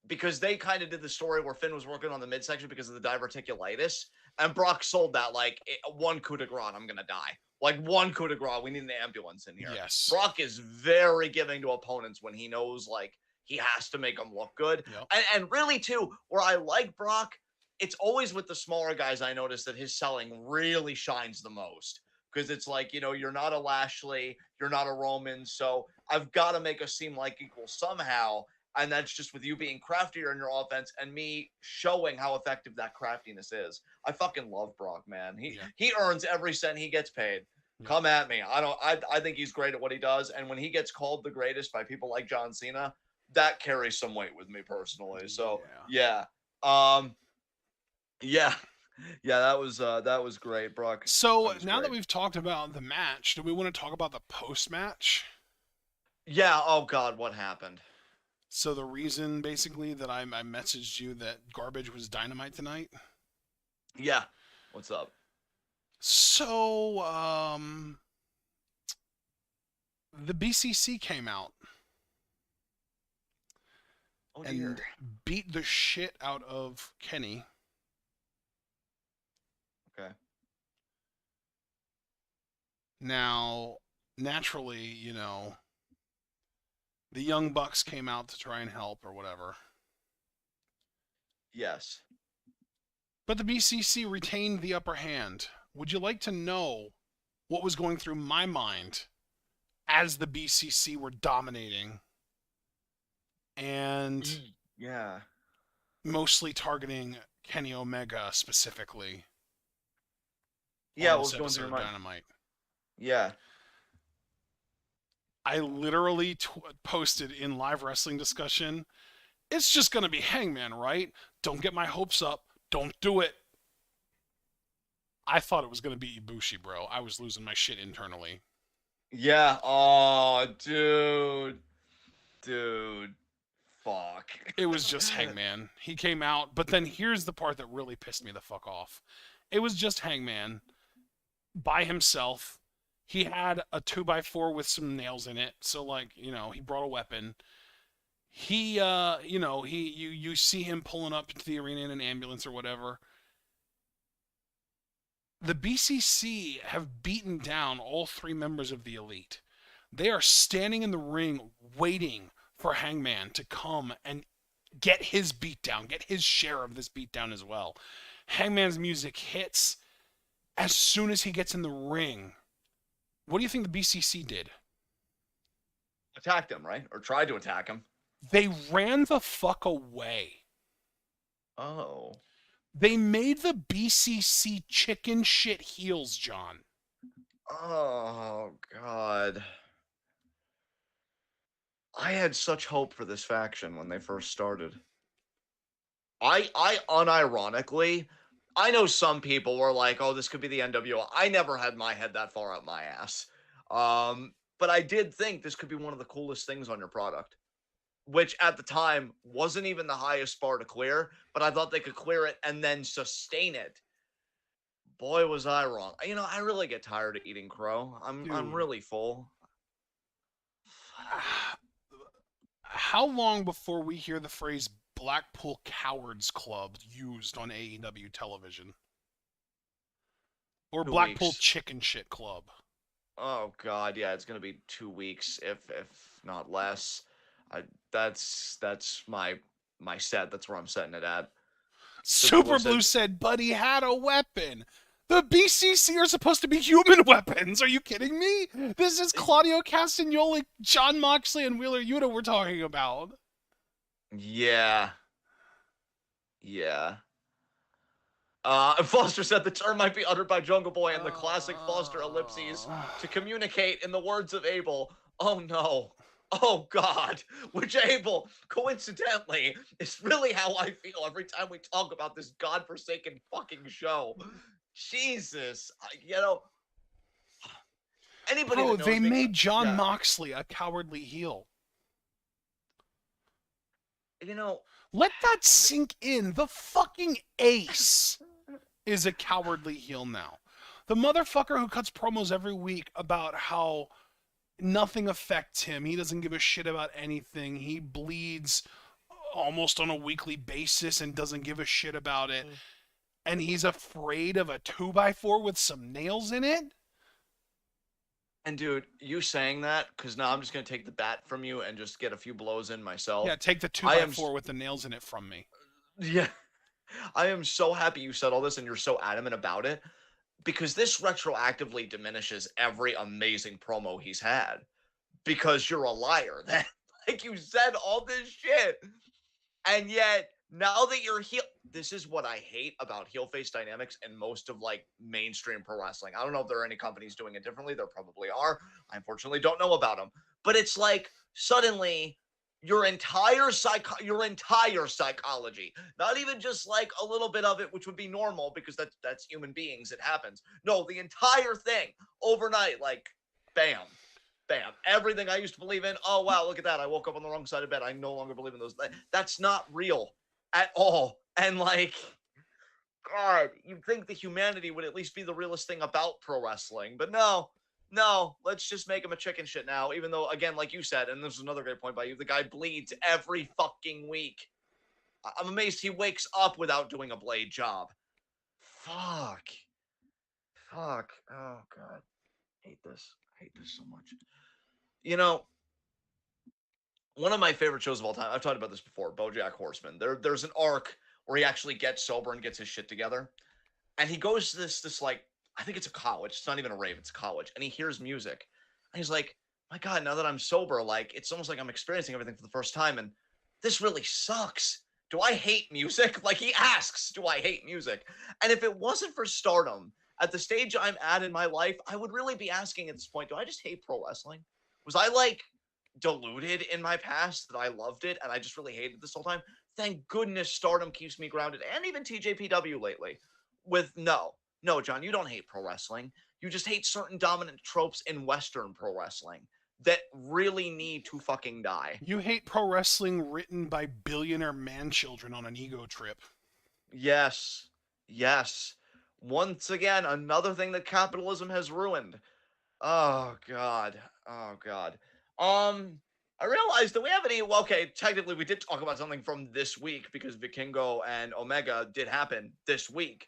Because they kind of did the story where Finn was working on the midsection because of the diverticulitis, and Brock sold that one coup de grace, I'm gonna die. One coup de grace, we need an ambulance in here. Yes. Brock is very giving to opponents when he knows he has to make them look good. Yep. And really too, where I like Brock, it's always with the smaller guys. I notice that his selling really shines the most. Because it's you're not a Lashley, you're not a Roman, so I've got to make us seem like equal somehow. And that's just with you being craftier in your offense and me showing how effective that craftiness is. I fucking love Brock, man. He earns every cent he gets paid. Yeah. Come at me. I think he's great at what he does. And when he gets called the greatest by people like John Cena, that carries some weight with me personally. So that was great, Brock. So now that we've talked about the match, do we want to talk about the post-match? Yeah. Oh God, what happened? So the reason, basically, that I messaged you that Garbage was Dynamite tonight? Yeah. What's up? So, the BCC came out and beat the shit out of Kenny. Okay. Now, naturally, the Young Bucks came out to try and help or whatever. Yes. But the BCC retained the upper hand. Would you like to know what was going through my mind as the BCC were dominating and mostly targeting Kenny Omega specifically? Yeah, what was going through my Dynamite? Yeah. I literally posted in live wrestling discussion, it's just gonna be Hangman, right? Don't get my hopes up. Don't do it. I thought it was gonna be Ibushi, bro. I was losing my shit internally. Yeah. Oh, dude, fuck. It was just Hangman. He came out, but then here's the part that really pissed me the fuck off. It was just Hangman by himself. He had a 2x4 with some nails in it, so like, he brought a weapon. He you see him pulling up into the arena in an ambulance or whatever. The BCC have beaten down all three members of the Elite. They are standing in the ring waiting for Hangman to come and get his beatdown, get his share of this beatdown as well. Hangman's music hits as soon as he gets in the ring. What do you think the BCC did? Attacked him, right? Or tried to attack him. They ran the fuck away. Oh. They made the BCC chicken shit heels, John. Oh, God. I had such hope for this faction when they first started. I unironically, I know some people were like, oh, this could be the NWO. I never had my head that far up my ass. But I did think this could be one of the coolest things on your product, which at the time wasn't even the highest bar to clear, but I thought they could clear it and then sustain it. Boy, was I wrong. I really get tired of eating crow. I'm really full. How long before we hear the phrase Blackpool Cowards Club used on AEW television? Or 2 Blackpool weeks. Chicken Shit Club? Oh God, yeah, it's gonna be 2 weeks, if not less. That's my set. That's where I'm setting it at. Super Blue said Buddy had a weapon. The BCC are supposed to be human weapons. Are you kidding me? This is Claudio Castagnoli, Jon Moxley, and Wheeler Yuta we're talking about. Yeah. Foster said the term might be uttered by Jungle Boy and the classic Foster ellipses to communicate in the words of Abel. Oh no. Oh God. Which Abel, coincidentally, is really how I feel every time we talk about this godforsaken fucking show. Jesus. Anybody that knows they me, made Jon Moxley a cowardly heel. Let that sink in. The fucking Ace is a cowardly heel now. The motherfucker who cuts promos every week about how nothing affects him. He doesn't give a shit about anything. He bleeds almost on a weekly basis and doesn't give a shit about it. And he's afraid of a 2x4 with some nails in it? And dude, you saying that, because now I'm just going to take the bat from you and just get a few blows in myself. Yeah, take the 2x4 with the nails in it from me. Yeah. I am so happy you said all this and you're so adamant about it, because this retroactively diminishes every amazing promo he's had. Because you're a liar. That, like, you said all this shit. And yet, now that you're heel, this is what I hate about heel face dynamics in most of like mainstream pro wrestling. I don't know if there are any companies doing it differently. There probably are. I unfortunately don't know about them. But it's like suddenly your entire psychology, not even just like a little bit of it, which would be normal because that's human beings. It happens. No, the entire thing overnight, like bam. Bam. Everything I used to believe in. Oh, wow, look at that. I woke up on the wrong side of bed. I no longer believe in those. That's not real at all. And like, God, you'd think the humanity would at least be the realest thing about pro wrestling. But no, let's just make him a chicken shit now. Even though, again, like you said, and this is another great point by you, the guy bleeds every fucking week. I'm amazed he wakes up without doing a blade job. Fuck. Oh, God. I hate this so much. One of my favorite shows of all time, I've talked about this before, BoJack Horseman. There's an arc where he actually gets sober and gets his shit together. And he goes to this like, I think it's a college. It's not even a rave, it's a college. And he hears music. And he's like, my God, now that I'm sober, like, it's almost like I'm experiencing everything for the first time. And this really sucks. Do I hate music? Like, he asks, do I hate music? And if it wasn't for Stardom, at the stage I'm at in my life, I would really be asking at this point, do I just hate pro wrestling? Was I like deluded in my past that I loved it and I just really hated this whole time. Thank goodness Stardom keeps me grounded, and even TJPW lately. With no, John, you don't hate pro wrestling. You just hate certain dominant tropes in Western pro wrestling that really need to fucking die. You hate pro wrestling written by billionaire man-children on an ego trip. Yes, yes. Once again, another thing that capitalism has ruined. Oh God. Oh God. I realized that we haven't even. Well, okay, technically we did talk about something from this week because Vikingo and Omega did happen this week.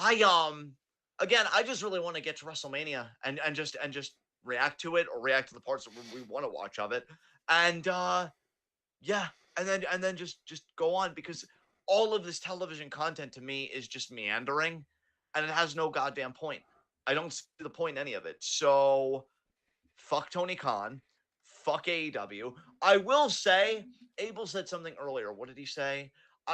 Again, I just really want to get to WrestleMania and just react to it or react to the parts that we want to watch of it, and yeah, and then just go on because all of this television content to me is just meandering, and it has no goddamn point. I don't see the point in any of it. So fuck Tony Khan, fuck AEW. I will say, Abel said something earlier. What did he say?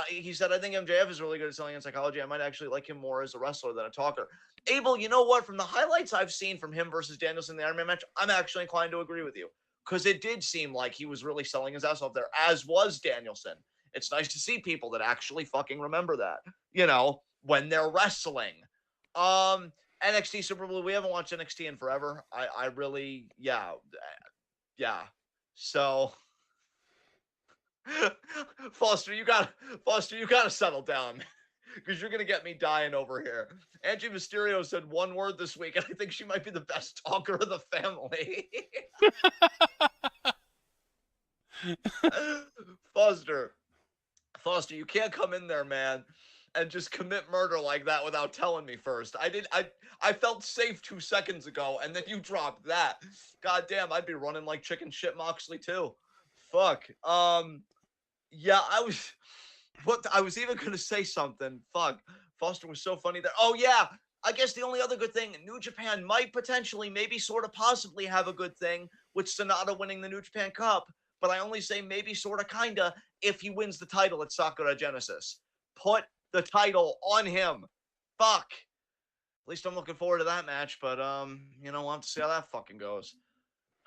He said, I think MJF is really good at selling in psychology. I might actually like him more as a wrestler than a talker. Abel, you know what? From the highlights I've seen from him versus Danielson in the Iron Man match, I'm actually inclined to agree with you. Because it did seem like he was really selling his ass off there, as was Danielson. It's nice to see people that actually fucking remember that, when they're wrestling. NXT Super Bowl, we haven't watched NXT in forever. I really, yeah. So, Foster, you gotta settle down because you're gonna get me dying over here. Angie Mysterio said one word this week, and I think she might be the best talker of the family. Foster, you can't come in there, man, and just commit murder like that without telling me first. I felt safe 2 seconds ago, and then you dropped that. God damn, I'd be running like chicken shit Moxley too. Fuck. Yeah, I was even gonna say something. Fuck. Foster was so funny there. Oh yeah, I guess the only other good thing, New Japan might potentially, maybe sort of possibly have a good thing with Sonata winning the New Japan Cup, but I only say maybe sort of kinda if he wins the title at Sakura Genesis. Put the title on him. Fuck. At least I'm looking forward to that match, but we'll have to see how that fucking goes.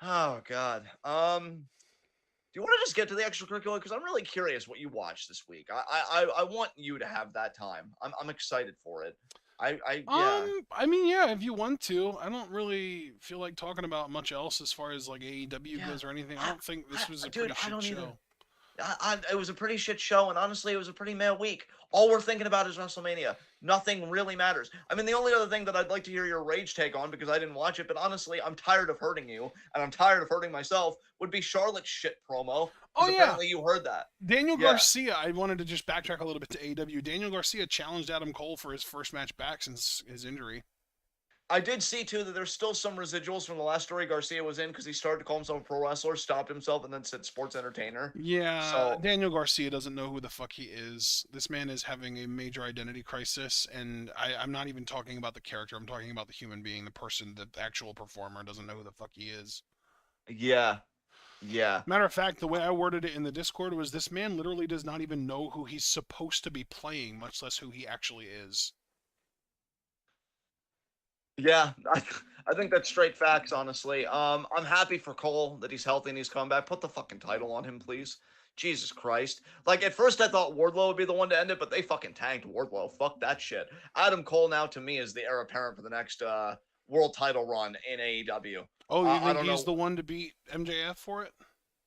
Oh God. Do you want to just get to the extracurricular? Because I'm really curious what you watched this week. I want you to have that time. I'm excited for it. Yeah. I mean, yeah, if you want to. I don't really feel like talking about much else as far as like AEW goes or anything. I don't think this was a pretty shit show. It was a pretty shit show, and honestly, it was a pretty meh week. All we're thinking about is WrestleMania. Nothing really matters. I mean, the only other thing that I'd like to hear your rage take on, because I didn't watch it, but honestly, I'm tired of hurting you, and I'm tired of hurting myself, would be Charlotte's shit promo. Oh, yeah. Apparently you heard that. Daniel Garcia, I wanted to just backtrack a little bit to AEW. Daniel Garcia challenged Adam Cole for his first match back since his injury. I did see, too, that there's still some residuals from the last story Garcia was in because he started to call himself a pro wrestler, stopped himself, and then said sports entertainer. Yeah, so Daniel Garcia doesn't know who the fuck he is. This man is having a major identity crisis, and I'm not even talking about the character. I'm talking about the human being, the person, the actual performer doesn't know who the fuck he is. Yeah. Matter of fact, the way I worded it in the Discord was this man literally does not even know who he's supposed to be playing, much less who he actually is. Yeah, I think that's straight facts, honestly. I'm happy for Cole that he's healthy and he's come back. Put the fucking title on him, please. Jesus Christ. Like, at first I thought Wardlow would be the one to end it, but they fucking tanked Wardlow. Fuck that shit. Adam Cole now, to me, is the heir apparent for the next world title run in AEW. Oh, you think he's the one to beat MJF for it?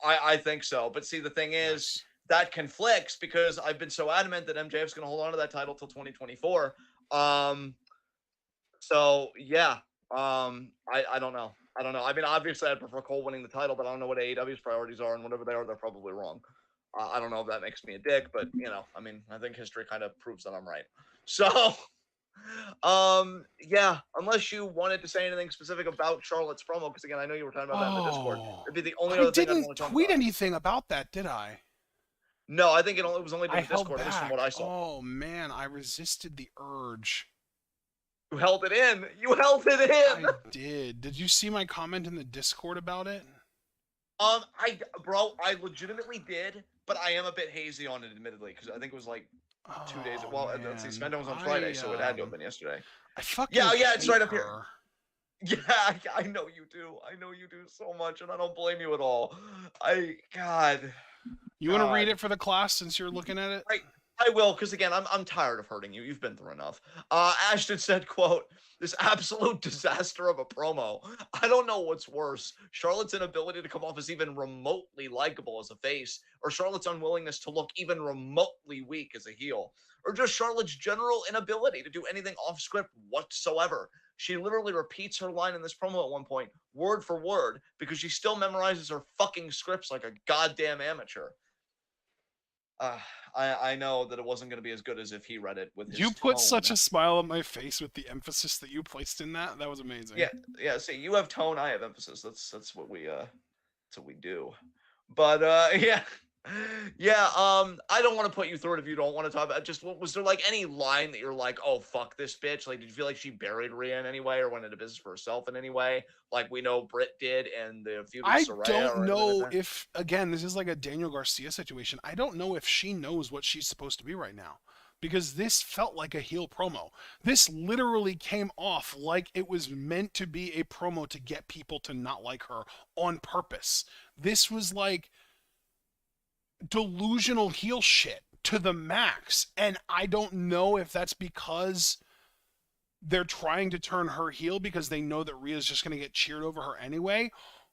I think so. But see, the thing is, that conflicts because I've been so adamant that MJF's going to hold on to that title till 2024. So yeah, I don't know. I mean, obviously, I'd prefer Cole winning the title, but I don't know what AEW's priorities are, and whatever they are, they're probably wrong. I don't know if that makes me a dick, but I mean, I think history kind of proves that I'm right. So, yeah. Unless you wanted to say anything specific about Charlotte's promo, because again, I know you were talking about that in the Discord. It'd be the only other thing I didn't tweet anything about that, did I? No, I think it was only in the Discord, at least from what I saw. Oh man, I resisted the urge. You held it in. I did. Did you see my comment in the Discord about it? I legitimately did, but I am a bit hazy on it, admittedly, because I think it was like 2 days. Well, let's see, SmackDown was on Friday, so it had to have been yesterday. I fucking yeah, it's right up here. Yeah, I know you do. I know you do so much, and I don't blame you at all. God, You want to read God. it for the class since you're looking at it? I will, because again, I'm tired of hurting you. You've been through enough. Ashton said, quote, this absolute disaster of a promo. I don't know what's worse, Charlotte's inability to come off as even remotely likable as a face, or Charlotte's unwillingness to look even remotely weak as a heel, or just Charlotte's general inability to do anything off script whatsoever. She literally repeats her line in this promo at one point, word for word, because she still memorizes her fucking scripts like a goddamn amateur. I know that it wasn't going to be as good as if he read it with You his put tone. such a smile on my face with the emphasis that you placed in that. That was amazing. Yeah. See, you have tone, I have emphasis. That's what we do. But yeah. Yeah, I don't want to put you through it if you don't want to talk about it. Just was there like any line that you're like, oh fuck this bitch? Like, did you feel like she buried Rhea in any way or went into business for herself in any way? Like we know Britt did and the feud with I Saraya don't or anything like know that? if, again, this is like a Daniel Garcia situation. I don't know if she knows what she's supposed to be right now. Because this felt like a heel promo. This literally came off like it was meant to be a promo to get people to not like her on purpose. This was like delusional heel shit to the max. And I don't know if that's because they're trying to turn her heel because they know that Rhea's just going to get cheered over her anyway,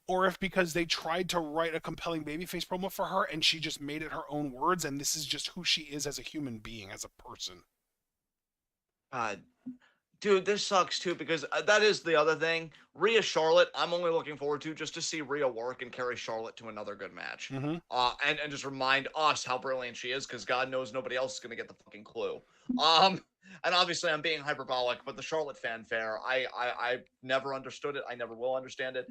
or if because they tried to write a compelling babyface promo for her and she just made it her own words and this is just who she is as a human being, as a person. Dude, this sucks too because that is the other thing. Rhea Charlotte, I'm only looking forward to just to see Rhea work and carry Charlotte to another good match. Mm-hmm. And just remind us how brilliant she is because God knows nobody else is going to get the fucking clue. And obviously I'm being hyperbolic, but the Charlotte fanfare, I never understood it. I never will understand it.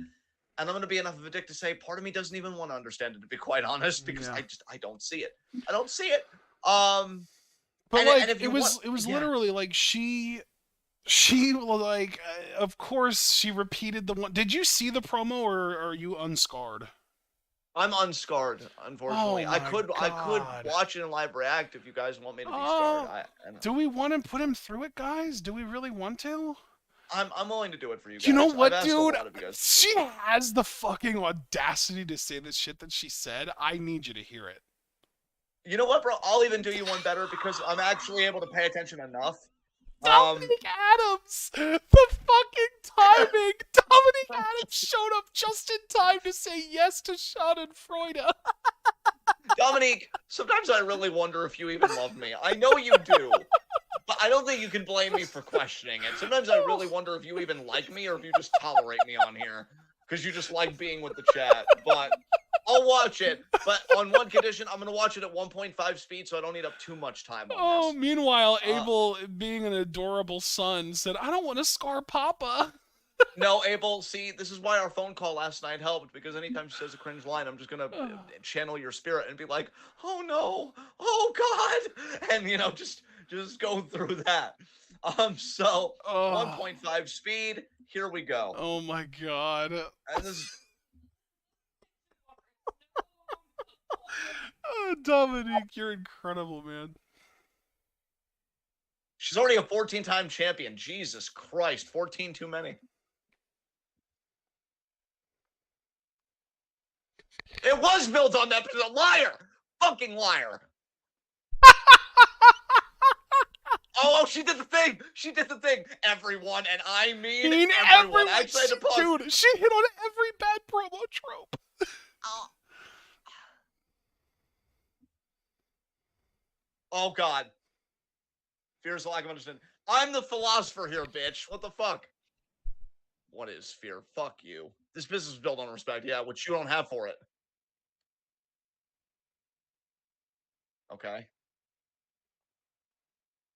And I'm going to be enough of a dick to say part of me doesn't even want to understand it, to be quite honest, because I don't see it. I don't see it. But and, like and if it was literally like she like of course she repeated the one. Did you see the promo or are you unscarred? I'm unscarred, unfortunately. Oh I could God. watch it in live react if you guys want me to be scarred. Do we want to put him through it, guys? Do we really want to? I'm willing to do it for you guys. You know what, I've dude? asked a lot of you guys. She has the fucking audacity to say this shit that she said. I need you to hear it. You know what, bro? I'll even do you one better because I'm actually able to pay attention enough. Dominic Adams! The fucking timing! Dominic Adams showed up just in time to say yes to Schadenfreude. Dominique, sometimes I really wonder if you even love me. I know you do, but I don't think you can blame me for questioning it. Sometimes I really wonder if you even like me or if you just tolerate me on here because you just like being with the chat. But I'll watch it, but on one condition, I'm going to watch it at 1.5 speed so I don't eat up too much time on this. Meanwhile, Abel, being an adorable son, said, I don't want to scar Papa. No, Abel, see, this is why our phone call last night helped, because anytime she says a cringe line, I'm just going to channel your spirit and be like, oh no, oh God, and, just go through that. So, 1.5 speed, here we go. Oh my God. And this Dominique, you're incredible, man. She's already a 14-time champion. Jesus Christ, 14 too many. It was built on that, but a liar! Fucking liar! Oh, she did the thing! She did the thing! Everyone, and I mean everyone. Actually, I had to pause. Dude, she hit on every bad promo trope. Oh, God. Fear's a lack of understanding. I'm the philosopher here, bitch. What the fuck? What is fear? Fuck you. This business is built on respect, yeah, which you don't have for it. Okay.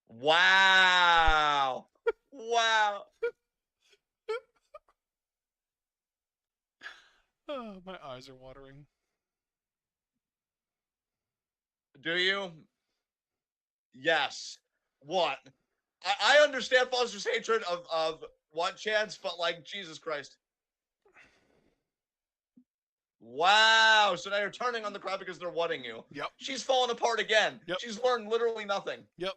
Wow. Wow. Oh, my eyes are watering. Do you? Yes. What? I understand Foster's hatred of One Chance, but like, Jesus Christ. Wow. So now you're turning on the crowd because they're whatting you. Yep. She's fallen apart again. Yep. She's learned literally nothing. Yep.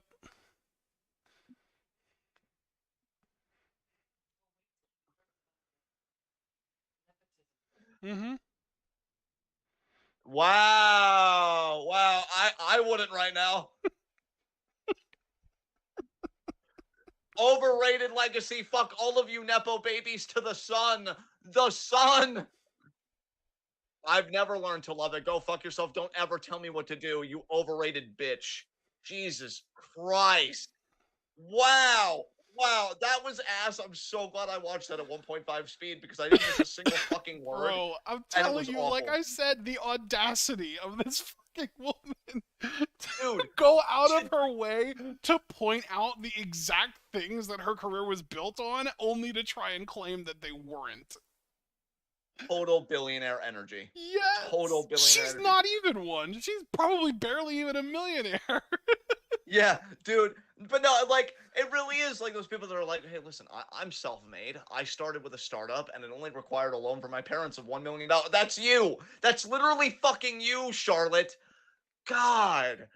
Mm-hmm. Wow. Wow. I wouldn't right now. Overrated legacy. Fuck all of you Nepo babies to the sun. The sun. I've never learned to love it. Go fuck yourself. Don't ever tell me what to do, you overrated bitch. Jesus Christ. Wow. Wow. That was ass. I'm so glad I watched that at 1.5 speed because I didn't miss a single fucking word. Bro, I'm And it telling was you, like awful. I said, the audacity of this fucking woman to Dude, go out of shit, her way to point out the exact things that her career was built on, only to try and claim that they weren't. total billionaire energy. Total Yes! billionaire She's energy. not even one. She's probably barely even a millionaire. Yeah, dude. But no, like, it really is like those people that are like, hey, listen, I'm self made. I started with a startup and it only required a loan from my parents of $1 million. That's you. That's literally fucking you, Charlotte. God.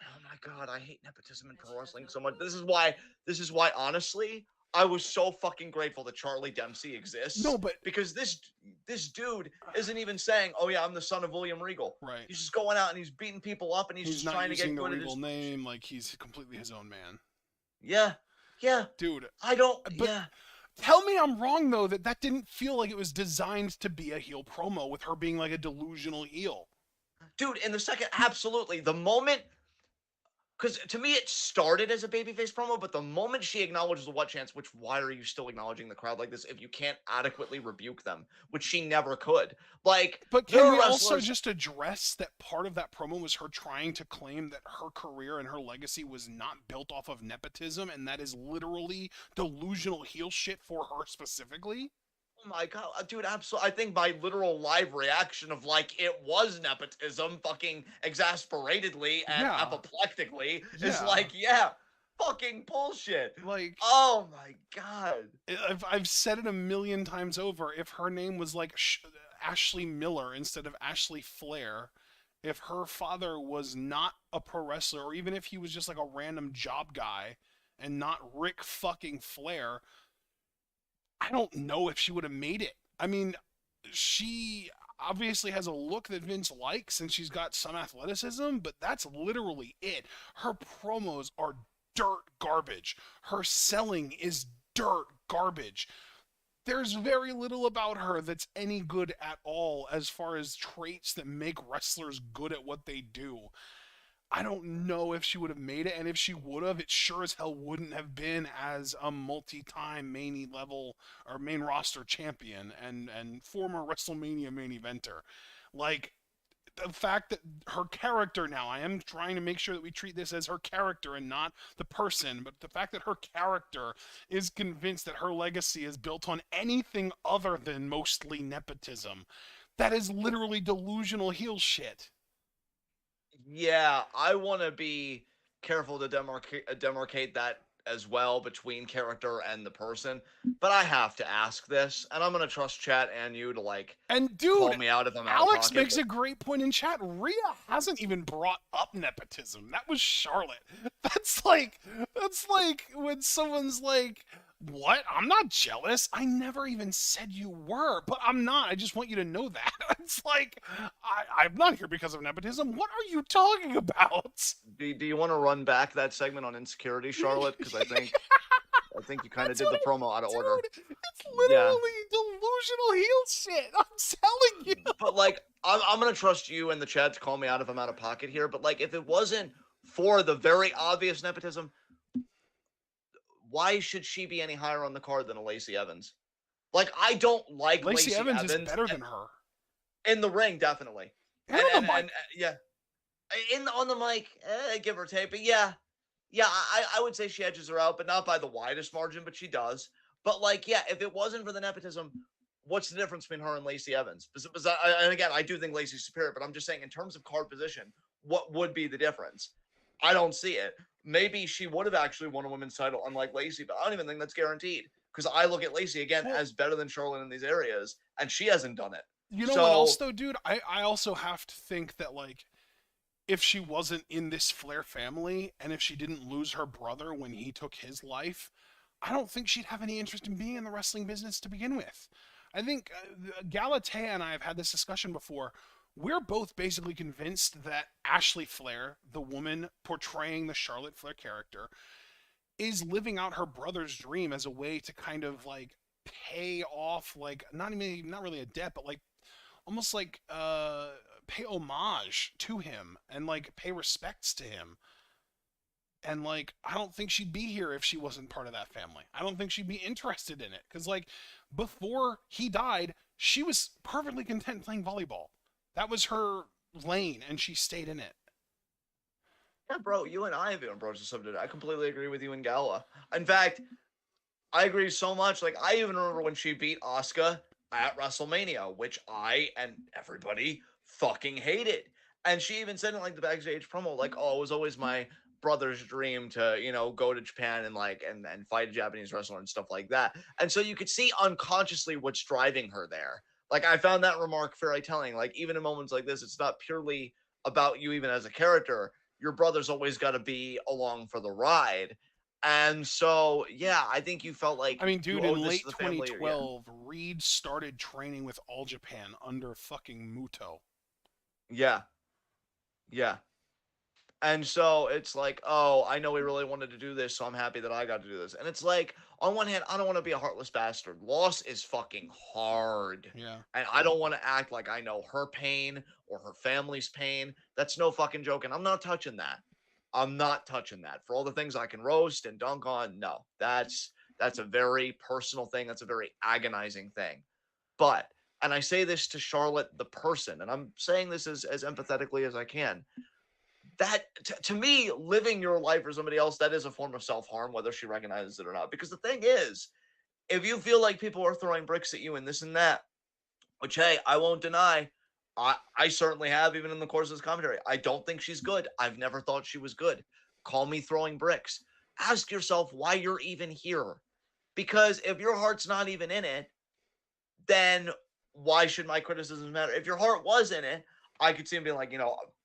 Oh my God. I hate nepotism in pro wrestling so much. This is why, honestly, I was so fucking grateful that Charlie Dempsey exists No, but because this dude isn't even saying, "Oh yeah, I'm the son of William Regal." right. He's just going out and he's beating people up and he's He's just not trying to using get the good at Regal his name, like he's completely his own man. yeah. Yeah. Dude, I don't but yeah. tell me I'm wrong though that didn't feel like it was designed to be a heel promo with her being like a delusional heel. Dude, in the second absolutely. The moment because to me it started as a babyface promo, but the moment she acknowledges the what chance, which why are you still acknowledging the crowd like this if you can't adequately rebuke them, which she never could. Like But there can we are also wrestlers. just address that part of that promo was her trying to claim that her career and her legacy was not built off of nepotism, and that is literally delusional heel shit for her specifically? Oh my God, dude, absolutely. I think my literal live reaction of like it was nepotism, fucking exasperatedly and Yeah, apoplectically, is yeah. like, yeah, fucking bullshit. Like, Oh my God. I've said it a million times over. If her name was like Ashley Miller instead of Ashley Flair, if her father was not a pro wrestler, or even if he was just like a random job guy and not Rick fucking Flair, I don't know if she would have made it. I mean, she obviously has a look that Vince likes and she's got some athleticism, but that's literally it. Her promos are dirt garbage. Her selling is dirt garbage. There's very little about her that's any good at all as far as traits that make wrestlers good at what they do. I don't know if she would have made it, and if she would have, it sure as hell wouldn't have been as a multi-time main level or main roster champion and former WrestleMania main eventer. Like the fact that her character now, I am trying to make sure that we treat this as her character and not the person, but the fact that her character is convinced that her legacy is built on anything other than mostly nepotism, that is literally delusional heel shit. Yeah, I want to be careful to demarcate that as well between character and the person, but I have to ask this, and I'm gonna trust chat and you to like And call dude, me out if I'm out of Alex pocket. makes a great point in chat. Rhea hasn't even brought up nepotism. That was Charlotte. That's like when someone's like, "What? I'm not jealous. I never even said you were, but I'm not. I just want you to know that." It's like I'm not here because of nepotism. What are you talking about? Do you want to run back that segment on insecurity, Charlotte? Because I think you kind of That's did what the promo out of order. dude. It's Yeah, literally delusional heel shit. I'm telling you. but like I'm gonna trust you and the chat to call me out if I'm out of pocket here. But like if it wasn't for the very obvious nepotism, why should she be any higher on the card than a Lacey Evans? Like I don't like Lacey Lacey Evans is Evans better than her. in the ring, definitely, And and on and the and mic. yeah, on the mic, give or take. But yeah, yeah, I would say she edges her out, but not by the widest margin, but she does. But like, yeah, if it wasn't for the nepotism, what's the difference between her and Lacey Evans? And again, I do think Lacey's superior, but I'm just saying in terms of card position, what would be the difference? I don't see it. Maybe she would have actually won a women's title, unlike Lacey, but I don't even think that's guaranteed because I look at Lacey again Well, as better than Charlotte in these areas, and she hasn't done it. you know what else So though, dude? I also have to think that like if she wasn't in this Flair family and if she didn't lose her brother when he took his life, I don't think she'd have any interest in being in the wrestling business to begin with. I think Galatea and I have had this discussion before. We're both basically convinced that Ashley Flair, the woman portraying the Charlotte Flair character, is living out her brother's dream as a way to kind of like pay off, like not really a debt, but like almost like pay homage to him and like pay respects to him. And like I don't think she'd be here if she wasn't part of that family. I don't think she'd be interested in it cuz like before he died, she was perfectly content playing volleyball. That was her lane and she stayed in it. Yeah, bro, you and I have even broached the subject. I completely agree with you and Gala. In fact, I agree so much. Like, I even remember when she beat Asuka at WrestleMania, which I and everybody fucking hated. And she even said in like the backstage promo, like, "Oh, it was always my brother's dream to, go to Japan and like and fight a Japanese wrestler and stuff like that." And so you could see unconsciously what's driving her there. Like, I found that remark very telling. Like, even in moments like this, it's not purely about you, even as a character. Your brother's always got to be along for the ride. And so, yeah, I think you felt I like mean, you dude, in owed this to late the family. Or, yeah, 2012, Reed started training with All Japan under fucking Muto. yeah, yeah. And so it's like, oh, I know he really wanted to do this, so I'm happy that I got to do this. And it's like, on one hand, I don't want to be a heartless bastard. Loss is fucking hard. Yeah. And I don't want to act like I know her pain or her family's pain. That's no fucking joke. And I'm not touching that. I'm not touching that. For all the things I can roast and dunk on, no. That's a very personal thing. That's a very agonizing thing. But, and I say this to Charlotte the person, and I'm saying this as empathetically as I can, that to me, living your life for somebody else, that is a form of self-harm, whether she recognizes it or not. Because the thing is, if you feel like people are throwing bricks at you and this and that, which, hey, I won't deny, I certainly have, even in the course of this commentary, I don't think she's good. I've never thought she was good. Call me throwing bricks. Ask yourself why you're even here. Because if your heart's not even in it, then why should my criticisms matter? If your heart was in it, I could see him being like,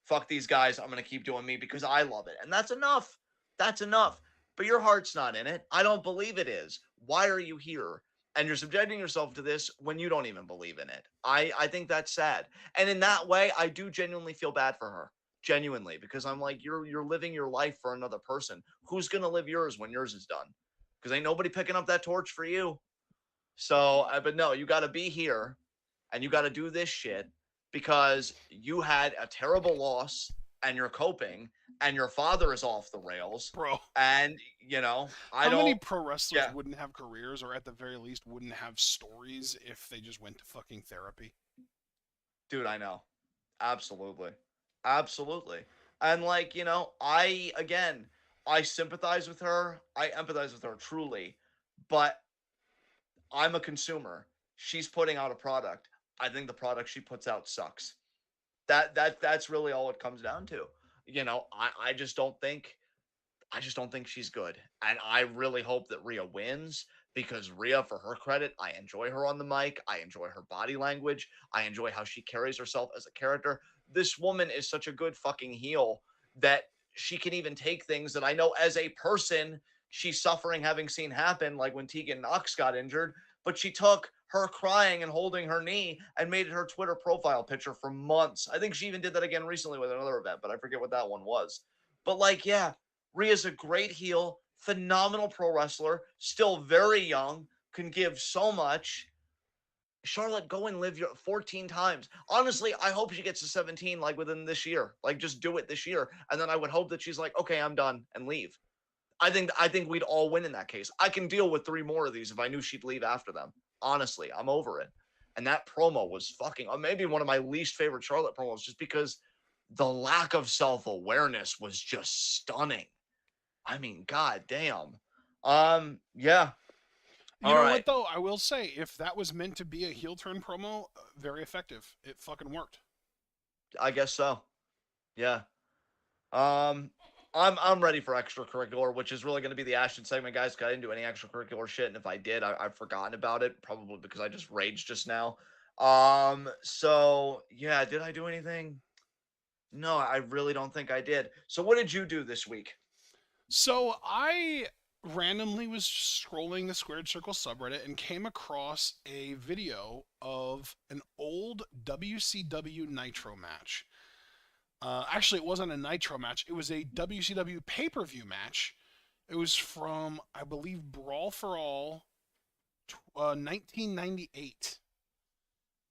fuck these guys. I'm going to keep doing me because I love it. And that's enough. That's enough. But your heart's not in it. I don't believe it is. Why are you here? And you're subjecting yourself to this when you don't even believe in it. I think that's sad. And in that way, I do genuinely feel bad for her. Genuinely, because I'm like, you're living your life for another person. Who's going to live yours when yours is done? Because ain't nobody picking up that torch for you. So, but no, you got to be here and you got to do this shit because you had a terrible loss and you're coping and your father is off the rails. Bro. And, How many pro wrestlers wouldn't have careers or at the very least wouldn't have stories if they just went to fucking therapy? Dude, I know. Absolutely. Absolutely. And like, I sympathize with her. I empathize with her truly. But I'm a consumer. She's putting out a product. I think the product she puts out sucks. That's really all it comes down to. I just don't think she's good. And I really hope that Rhea wins because Rhea, for her credit, I enjoy her on the mic. I enjoy her body language. I enjoy how she carries herself as a character. This woman is such a good fucking heel that she can even take things that I know as a person she's suffering having seen happen, like when Tegan Knox got injured, but she took her crying and holding her knee and made it her Twitter profile picture for months. I think she even did that again recently with another event, but I forget what that one was. But like, yeah, Rhea's a great heel, phenomenal pro wrestler, still very young, can give so much. Charlotte, go and live your 14 times. Honestly, I hope she gets to 17 like within this year. Like just do it this year. And then I would hope that she's like, okay, I'm done and leave. I think we'd all win in that case. I can deal with 3 more of these if I knew she'd leave after them. Honestly, I'm over it. And that promo was fucking maybe one of my least favorite Charlotte promos just because the lack of self-awareness was just stunning. I mean, god damn. Yeah. You know what though? I will say, if that was meant to be a heel turn promo, very effective. It fucking worked. I guess so. Yeah. I'm ready for extracurricular, which is really going to be the Ashton segment, guys. Cause I didn't do any extracurricular shit, and if I did, I've forgotten about it, probably because I just raged just now. So yeah, did I do anything? No, I really don't think I did. So what did you do this week? So I randomly was scrolling the Squared Circle subreddit and came across a video of an old WCW Nitro match. Actually, it wasn't a Nitro match. It was a WCW pay-per-view match. It was from, I believe, Brawl for All, 1998.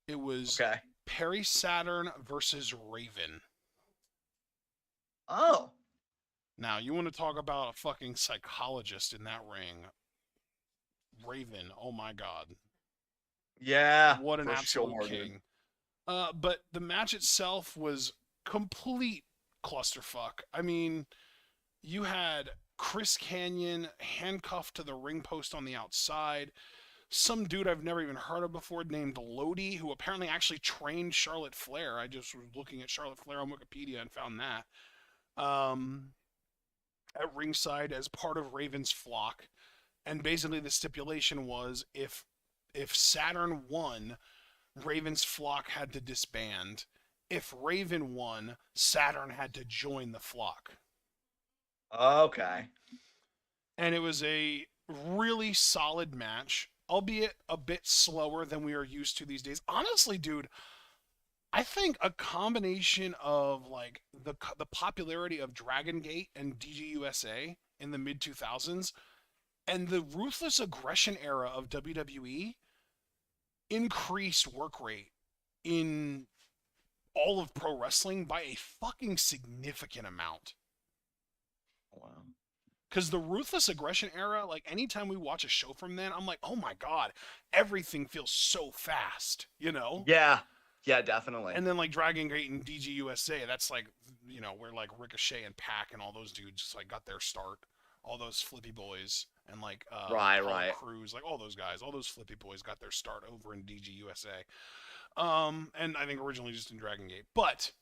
It was Okay. Perry Saturn versus Raven. Oh. Now, you want to talk about a fucking psychologist in that ring. Raven, oh my god. Yeah. What an for absolute sure, king. dude. But the match itself was complete clusterfuck. I mean, you had Chris Canyon handcuffed to the ring post on the outside. Some dude I've never even heard of before named Lodi, who apparently actually trained Charlotte Flair. I just was looking at Charlotte Flair on Wikipedia and found that. At ringside as part of Raven's flock. And basically the stipulation was if Saturn won, Raven's flock had to disband. If Raven won, Saturn had to join the flock. Okay. And it was a really solid match, albeit a bit slower than we are used to these days. Honestly, dude, I think a combination of like the popularity of Dragon Gate and DGUSA in the mid 2000s and the ruthless aggression era of WWE increased work rate in all of pro wrestling by a fucking significant amount. Wow. Because the ruthless aggression era, like anytime we watch a show from then, I'm like, oh my god, everything feels so fast, you know? Yeah. Yeah, definitely. And then like Dragon Gate and DGUSA, that's like, you know, where like Ricochet and Pac and all those dudes just like got their start. All those Flippy Boys and like right. Cruz, like all those guys, all those Flippy Boys got their start over in DGUSA. And I think originally just in Dragon Gate. But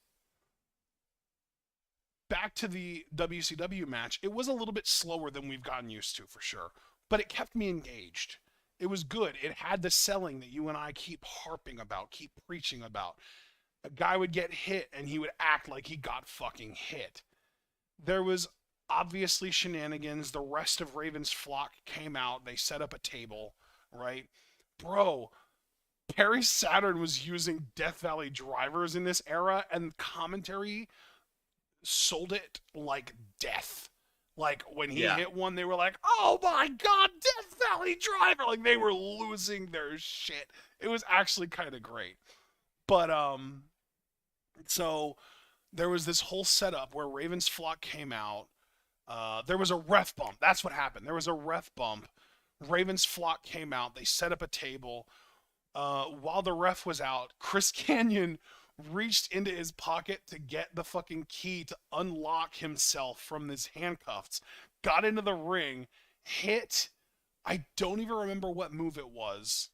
back to the WCW match, it was a little bit slower than we've gotten used to for sure, but it kept me engaged. It was good. It had the selling that you and I keep harping about, keep preaching about. A guy would get hit and he would act like he got fucking hit. There was obviously shenanigans. The rest of Raven's flock came out. They set up a table, right? Bro, Perry Saturn was using Death Valley drivers in this era, and commentary sold it like death. Like when he hit one, they were like, "Oh my god, Death Valley driver!" Like they were losing their shit. It was actually kind of great. But so there was this whole setup where Raven's flock came out. There was a ref bump. That's what happened. There was a ref bump. Raven's flock came out. They set up a table. While the ref was out, Chris Canyon reached into his pocket to get the fucking key to unlock himself from his handcuffs, got into the ring, hit, I don't even remember what move it was.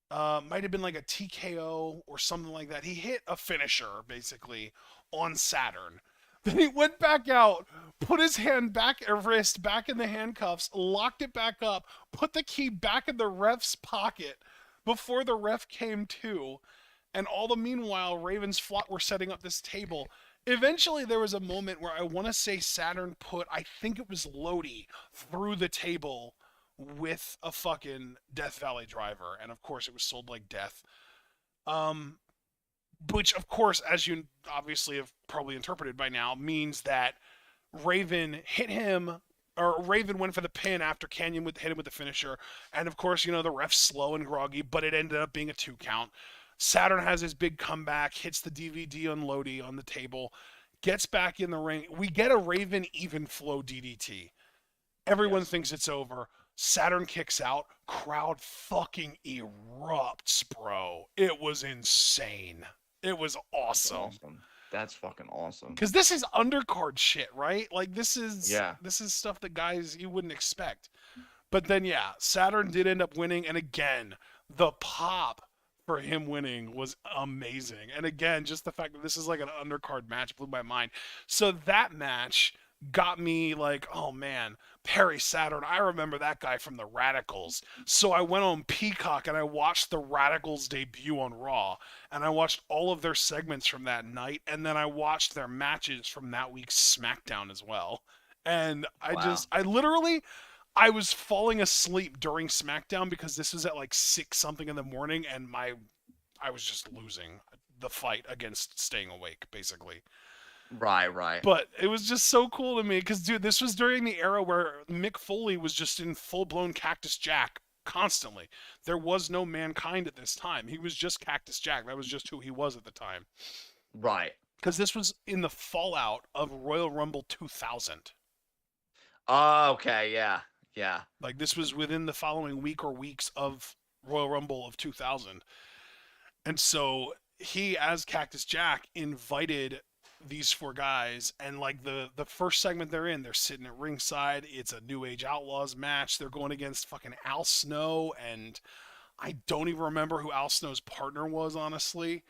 Might have been like a TKO or something like that. He hit a finisher, basically, on Saturn. Then he went back out, put his wrist back in the handcuffs, locked it back up, put the key back in the ref's pocket before the ref came to. And all the meanwhile, Raven's flock were setting up this table. Eventually, there was a moment where I want to say Saturn put, I think it was Lodi, through the table with a fucking Death Valley driver. And of course, it was sold like death. Which, of course, as you obviously have probably interpreted by now, means that Raven hit him, or Raven went for the pin after Canyon hit him with the finisher. And of course, you know, the ref's slow and groggy, but it ended up being a 2 count. Saturn has his big comeback, hits the DVD on Lodi on the table, gets back in the ring. We get a Raven even flow DDT. Everyone thinks it's over. Saturn kicks out. Crowd fucking erupts, bro. It was insane. It was awesome. That's fucking awesome. Because this is undercard shit, right? Like this is stuff that guys you wouldn't expect. But then Saturn did end up winning, and again, the pop for him winning was amazing. And again, just the fact that this is like an undercard match blew my mind. So that match got me like, oh man, Perry Saturn, I remember that guy from the Radicals. So I went on Peacock and I watched the Radicals debut on Raw, and I watched all of their segments from that night, and then I watched their matches from that week's SmackDown as well. And I literally I was falling asleep during SmackDown because this was at like 6 something in the morning, and I was just losing the fight against staying awake, basically. Right. But it was just so cool to me because, dude, this was during the era where Mick Foley was just in full blown Cactus Jack constantly. There was no Mankind at this time. He was just Cactus Jack. That was just who he was at the time. Right. Because this was in the fallout of Royal Rumble 2000. Okay, yeah. Yeah. Like, this was within the following week or weeks of Royal Rumble of 2000. And so he, as Cactus Jack, invited these four guys, and like the first segment they're in, they're sitting at ringside. It's a New Age Outlaws match. They're going against fucking Al Snow, and I don't even remember who Al Snow's partner was, honestly.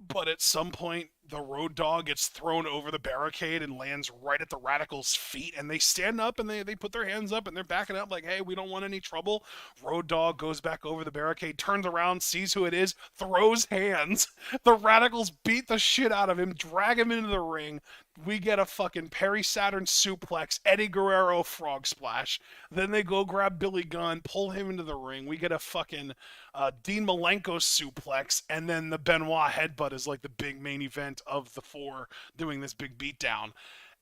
But at some point, the Road Dogg gets thrown over the barricade and lands right at the Radicals' feet. And they stand up and they put their hands up and they're backing up like, hey, we don't want any trouble. Road Dogg goes back over the barricade, turns around, sees who it is, throws hands. The Radicals beat the shit out of him, drag him into the ring. We get a fucking Perry Saturn suplex, Eddie Guerrero frog splash. Then they go grab Billy Gunn, pull him into the ring. We get a fucking Dean Malenko suplex, and then the Benoit headbutt is like the big main event of the four doing this big beatdown.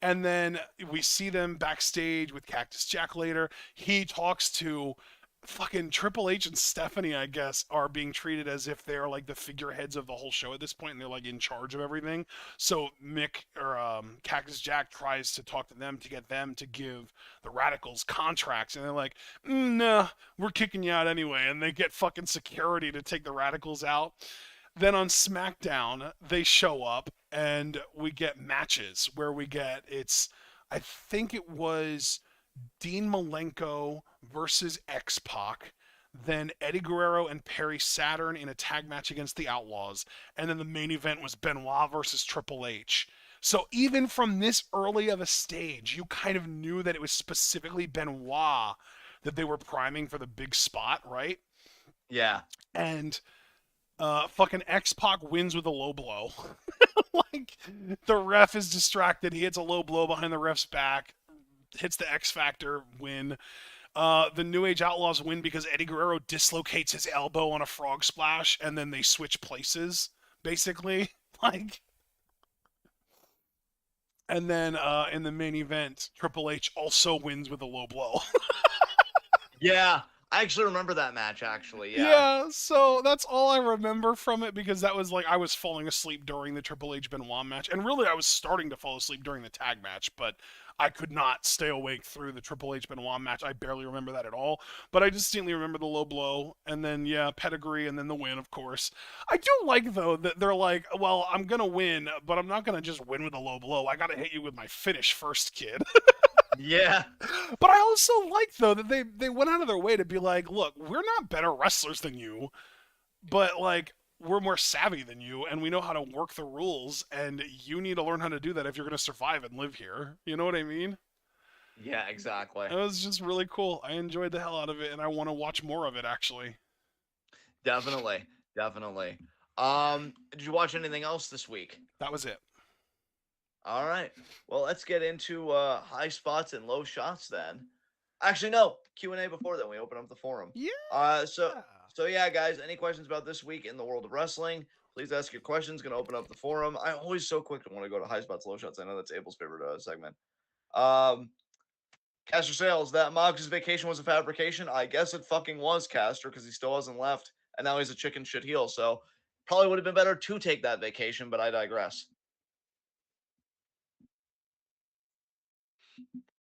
And then we see them backstage with Cactus Jack later. He talks to fucking Triple H and Stephanie, I guess, are being treated as if they're like the figureheads of the whole show at this point, and they're like in charge of everything. So Mick or Cactus Jack tries to talk to them to get them to give the Radicals contracts, and they're like, "Nah, we're kicking you out anyway." And they get fucking security to take the Radicals out. Then on SmackDown, they show up, and we get matches where we get I think it was Dean Malenko versus X Pac, then Eddie Guerrero and Perry Saturn in a tag match against the Outlaws, and then the main event was Benoit versus Triple H. So even from this early of a stage, you kind of knew that it was specifically Benoit that they were priming for the big spot, right? Yeah. And fucking X Pac wins with a low blow. Like, the ref is distracted. He hits a low blow behind the ref's back, hits the X Factor, win. The New Age Outlaws win because Eddie Guerrero dislocates his elbow on a frog splash, and then they switch places, basically. Like, and then in the main event, Triple H also wins with a low blow. Yeah. I actually remember that match, actually. Yeah. Yeah, so that's all I remember from it, because that was like I was falling asleep during the Triple H Benoit match, and really I was starting to fall asleep during the tag match, but I could not stay awake through the Triple H Benoit match. I barely remember that at all, but I distinctly remember the low blow, and then yeah, pedigree, and then the win, of course. I do like though that they're like, well, I'm gonna win, but I'm not gonna just win with a low blow. I gotta hit you with my finish first, kid. Yeah. But I also like though that they went out of their way to be like, look, we're not better wrestlers than you, but like we're more savvy than you, and we know how to work the rules, and you need to learn how to do that if you're going to survive and live here. You know what I mean? Yeah, exactly. It was just really cool. I enjoyed the hell out of it, and I want to watch more of it, actually. Definitely. Definitely. Did you watch anything else this week? That was it. All right. Well, let's get into high spots and low shots then. Actually, no. Q&A before then. We open up the forum. Yeah. So yeah, guys, any questions about this week in the world of wrestling, please ask your questions. Going to open up the forum. I'm always so quick to want to go to high spots, low shots. I know that's Abel's favorite segment. Caster Sales, that Moggs' vacation was a fabrication. I guess it fucking was, Caster, because he still hasn't left, and now he's a chicken shit heel. So probably would have been better to take that vacation, but I digress.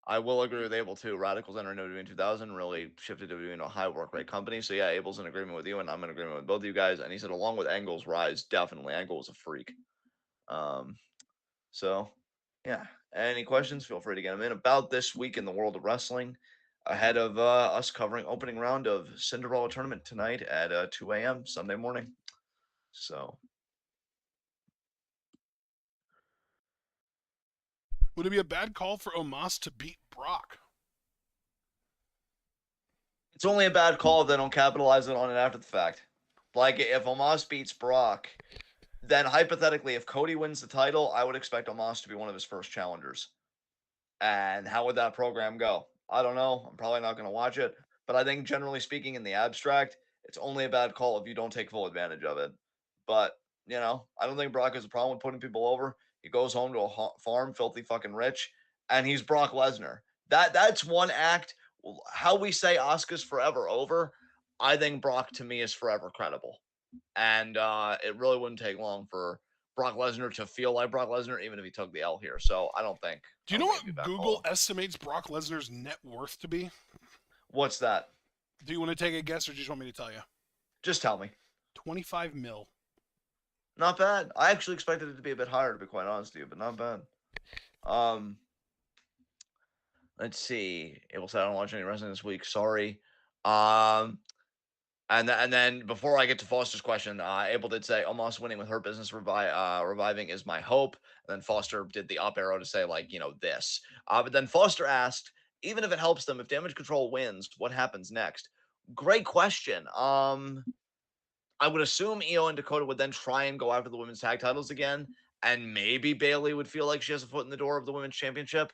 I will agree with Abel too. Radicals entered WWE in 2000, really shifted WWE into a high work rate company. So yeah, Abel's in agreement with you, and I'm in agreement with both of you guys. And he said, along with Angle's rise, definitely Angle was a freak. So yeah, any questions? Feel free to get them in about this week in the world of wrestling. Ahead of us covering opening round of Cinderella tournament tonight at 2 a.m. Sunday morning. So Would it be a bad call for Omos to beat Brock? it's only a bad call if they don't capitalize it on it after the fact. Like if Omos beats Brock, then hypothetically, if Cody wins the title, I would expect Omos to be one of his first challengers. And how would that program go? I don't know. I'm probably not going to watch it. But I think generally speaking, in the abstract, it's only a bad call if you don't take full advantage of it. But, I don't think Brock has a problem with putting people over. He goes home to a farm, filthy fucking rich, and he's Brock Lesnar. That's one act. How we say Asuka's forever over, I think Brock to me is forever credible. And it really wouldn't take long for Brock Lesnar to feel like Brock Lesnar, even if he took the L here. So I don't think. Do you know what Google estimates Brock Lesnar's net worth to be? What's that? Do you want to take a guess, or do you just want me to tell you? Just tell me. 25 mil. Not bad. I actually expected it to be a bit higher, to be quite honest with you, but not bad. Let's see. Abel said I don't watch any wrestling this week. Sorry. And then before I get to Foster's question, Abel did say almost winning with her business reviving is my hope. And then Foster did the up arrow to say this. But then Foster asked, even if it helps them, if Damage Control wins, what happens next? Great question. I would assume Io and Dakota would then try and go after the women's tag titles again, and maybe Bayley would feel like she has a foot in the door of the women's championship.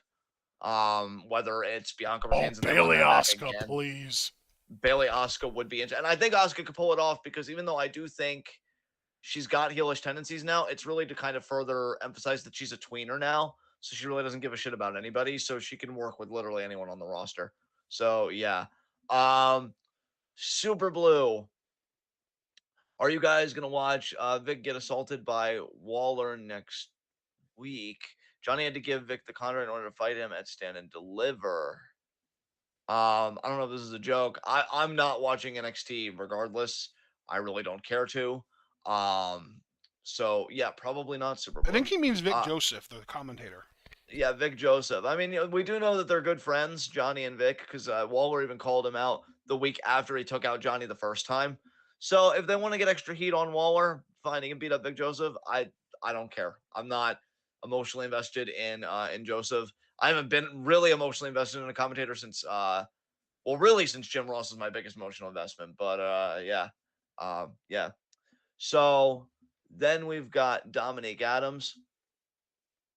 Whether it's Bianca retains Bayley Asuka, please. Bayley Asuka would be interesting. And I think Asuka could pull it off because even though I do think she's got heelish tendencies now, it's really to kind of further emphasize that she's a tweener now. So she really doesn't give a shit about anybody. So she can work with literally anyone on the roster. So yeah. Super Blue. Are you guys going to watch Vic get assaulted by Waller next week? Johnny had to give Vic the contract in order to fight him at Stand and Deliver. I don't know if this is a joke. I'm not watching NXT regardless. I really don't care to. So yeah, probably not Super Bowl. I think he means Vic Joseph, the commentator. Yeah, Vic Joseph. I mean, we do know that they're good friends, Johnny and Vic, because Waller even called him out the week after he took out Johnny the first time. So if they want to get extra heat on Waller, fine, he can beat up Vic Joseph. I don't care. I'm not emotionally invested in Joseph. I haven't been really emotionally invested in a commentator since since Jim Ross is my biggest emotional investment. But yeah. So then we've got Dominique Adams.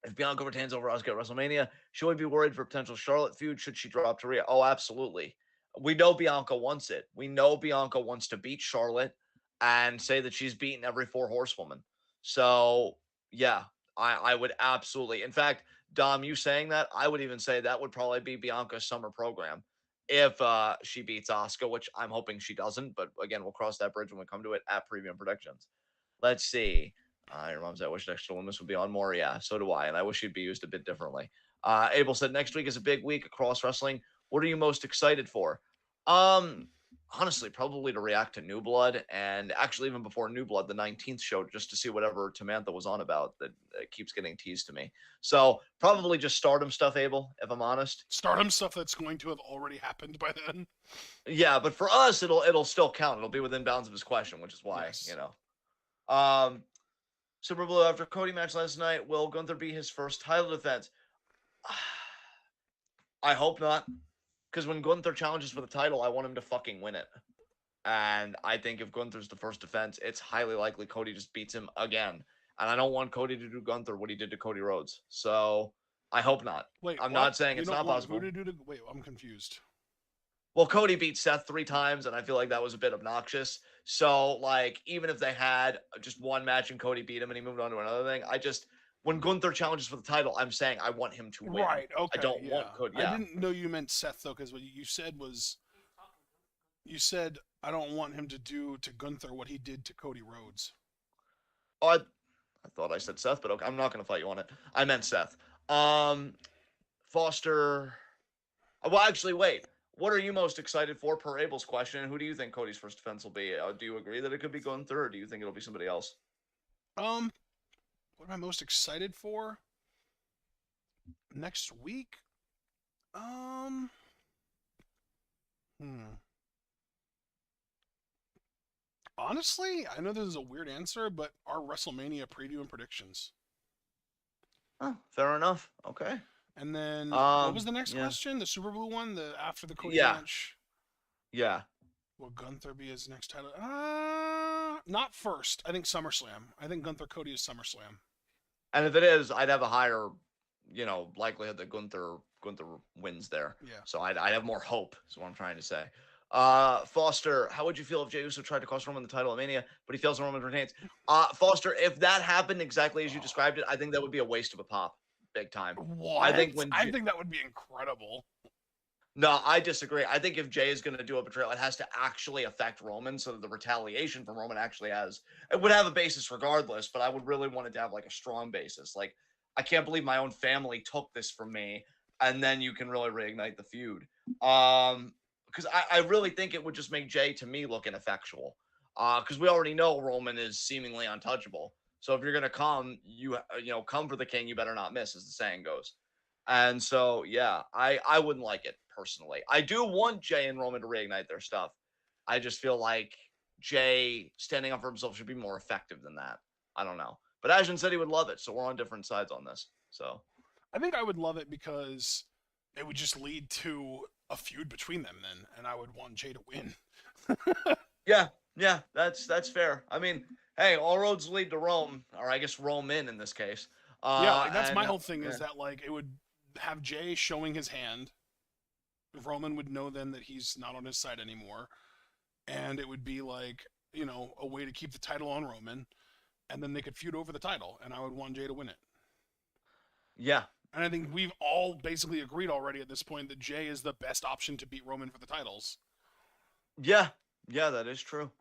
If Bianca retains over Asuka at WrestleMania, should we be worried for potential Charlotte feud? Should she drop to Rhea? Oh, absolutely. We know Bianca wants it. We know Bianca wants to beat Charlotte and say that she's beaten every 4 horsewoman. So yeah, I would absolutely. In fact, Dom, you saying that, I would even say that would probably be Bianca's summer program if she beats Asuka, which I'm hoping she doesn't. But again, we'll cross that bridge when we come to it at Premium Predictions. Let's see. Your mom said, I wish Dexter Lumis would be on more. Yeah, so do I. And I wish he'd be used a bit differently. Abel said, next week is a big week across wrestling. What are you most excited for? Honestly, probably to react to New Blood, and actually even before New Blood, the 19th show, just to see whatever Tamantha was on about that keeps getting teased to me. So probably just Stardom stuff, Abel, if I'm honest. Stardom stuff that's going to have already happened by then. Yeah, but for us, it'll still count. It'll be within bounds of his question, which is why, yes. Super Blue, after Cody match last night, will Gunther be his first title defense? I hope not. Because when Gunther challenges for the title, I want him to fucking win it. And I think if Gunther's the first defense, it's highly likely Cody just beats him again. And I don't want Cody to do Gunther what he did to Cody Rhodes. So I hope not. Wait, I'm not saying it's not possible. Wait, I'm confused. Well, Cody beat Seth 3 times, and I feel like that was a bit obnoxious. So, even if they had just one match and Cody beat him and he moved on to another thing, when Gunther challenges for the title, I'm saying I want him to win. Right, okay. I don't want Cody. Yeah. I didn't know you meant Seth, though, because what you said was, I don't want him to do to Gunther what he did to Cody Rhodes. Oh, I thought I said Seth, but okay, I'm not going to fight you on it. I meant Seth. Foster. Well, actually, wait. What are you most excited for per Abel's question? Who do you think Cody's first defense will be? Do you agree that it could be Gunther, or do you think it'll be somebody else? What am I most excited for? Next week? Honestly, I know this is a weird answer, but our WrestleMania preview and predictions. Oh, fair enough. Okay. And then, what was the next question? The Super Blue one? After the Cody match? Yeah. Will Gunther be his next title? Not first. I think SummerSlam. I think Gunther Cody is SummerSlam. And if it is, I'd have a higher likelihood that Gunther wins there. Yeah. So I'd have more hope. Is what I'm trying to say. Foster, how would you feel if Jey Uso tried to cost Roman the title at Mania, but he fails and Roman retains? Foster, if that happened exactly as you described it, I think that would be a waste of a pop, big time. What? I think I think that would be incredible. No, I disagree. I think if Jay is going to do a betrayal, it has to actually affect Roman, so that the retaliation from Roman actually it would have a basis regardless, but I would really want it to have like a strong basis. Like, I can't believe my own family took this from me, and then you can really reignite the feud. Because I really think it would just make Jay, to me, look ineffectual. Because we already know Roman is seemingly untouchable. So if you're going to come, come for the king, you better not miss, as the saying goes. And so, yeah, I wouldn't like it personally. I do want Jay and Roman to reignite their stuff. I just feel like Jay standing up for himself should be more effective than that. I don't know. But Ashton said he would love it, so we're on different sides on this. So I think I would love it because it would just lead to a feud between them then, and I would want Jay to win. yeah, that's fair. I mean, hey, all roads lead to Rome, or I guess Rome in this case. Yeah, like that's my whole thing is that like it would have Jay showing his hand. Roman would know then that he's not on his side anymore, and it would be like a way to keep the title on Roman, and then they could feud over the title, and I would want Jay to win it. Yeah. And I think we've all basically agreed already at this point that Jay is the best option to beat Roman for the titles. Yeah, that is true.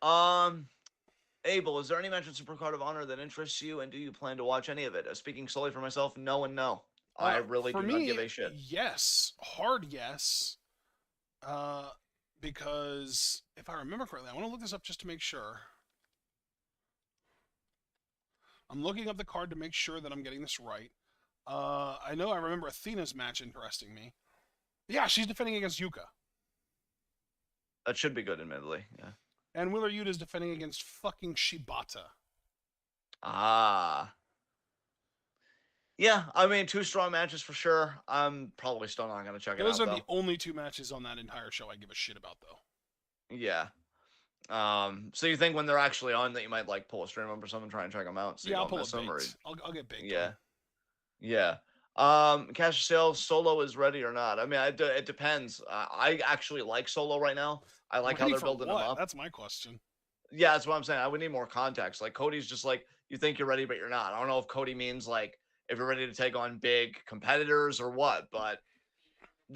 Abel, is there any match in Supercard of Honor that interests you, and do you plan to watch any of it? Speaking solely for myself, no and no. I really do not give a shit. Yes, hard yes. Because if I remember correctly, I want to look this up just to make sure. I'm looking up the card to make sure that I'm getting this right. I remember Athena's match interesting me. Yeah, she's defending against Yuka. That should be good, admittedly. Yeah. And Wheeler Yuta is defending against fucking Shibata. Yeah, I mean, 2 strong matches for sure. I'm probably still not going to check it out, Those are the only 2 matches on that entire show I give a shit about, though. Yeah. So you think when they're actually on that you might, like, pull a stream up or something, try and check them out? So yeah, I'll pull a bait. I'll get baked. Yeah. Yeah. Cash Sales, Solo is ready or not? I mean, it depends. I actually like Solo right now. I like how they're building him up. That's my question. Yeah, that's what I'm saying. I would need more context. Like, Cody's just like, you think you're ready, but you're not. I don't know if Cody means, like, if you're ready to take on big competitors or what, but,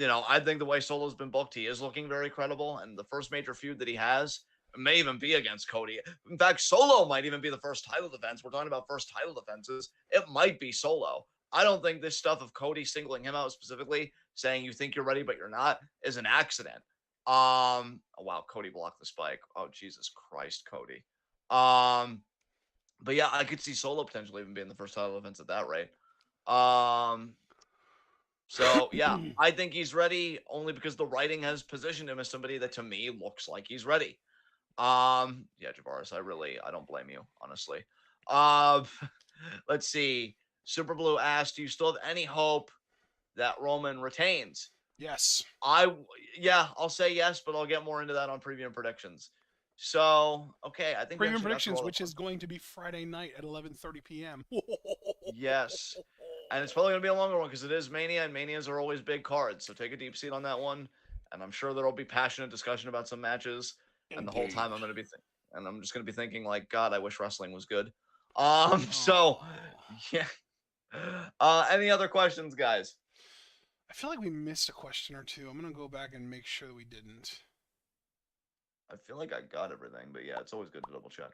I think the way Solo's been booked, he is looking very credible, and the first major feud that he has may even be against Cody. In fact, Solo might even be the first title defense. We're talking about first title defenses. It might be Solo. I don't think this stuff of Cody singling him out specifically, saying you think you're ready, but you're not, is an accident. Oh, wow, Cody blocked the spike. Oh, Jesus Christ, Cody. But yeah, I could see Solo potentially even being the first title defense at that rate. So yeah, I think he's ready only because the writing has positioned him as somebody that to me looks like he's ready. Yeah, Javaris, I don't blame you, honestly. Let's see. Super Blue asked, do you still have any hope that Roman retains? Yes. I'll say yes, but I'll get more into that on preview and predictions. So, okay, I think preview and predictions, which is going to be Friday night at 11:30 p.m. Yes. And it's probably going to be a longer one because it is Mania, and Manias are always big cards. So take a deep seat on that one. And I'm sure there'll be passionate discussion about some matches. Indeed. And the whole time I'm just going to be thinking, like, God, I wish wrestling was good. So, yeah. Any other questions, guys? I feel like we missed a question or two. I'm going to go back and make sure that we didn't. I feel like I got everything, but yeah, it's always good to double check.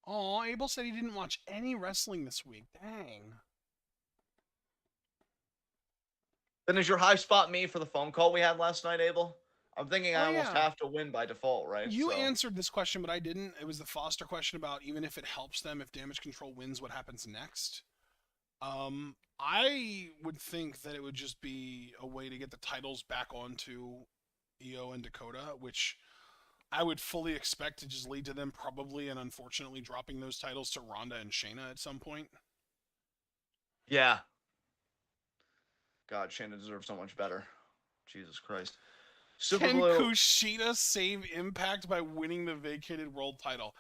Oh, Abel said he didn't watch any wrestling this week. Dang. Then is your high spot me for the phone call we had last night, Abel? I'm thinking I almost have to win by default, right? You answered this question, but I didn't. It was the Foster question about even if it helps them, if Damage Control wins, what happens next? I would think that it would just be a way to get the titles back onto Io and Dakota, which I would fully expect to just lead to them probably and unfortunately dropping those titles to Ronda and Shayna at some point. Yeah. God, Shayna deserves so much better. Jesus Christ. Can Kushida save Impact by winning the vacated world title?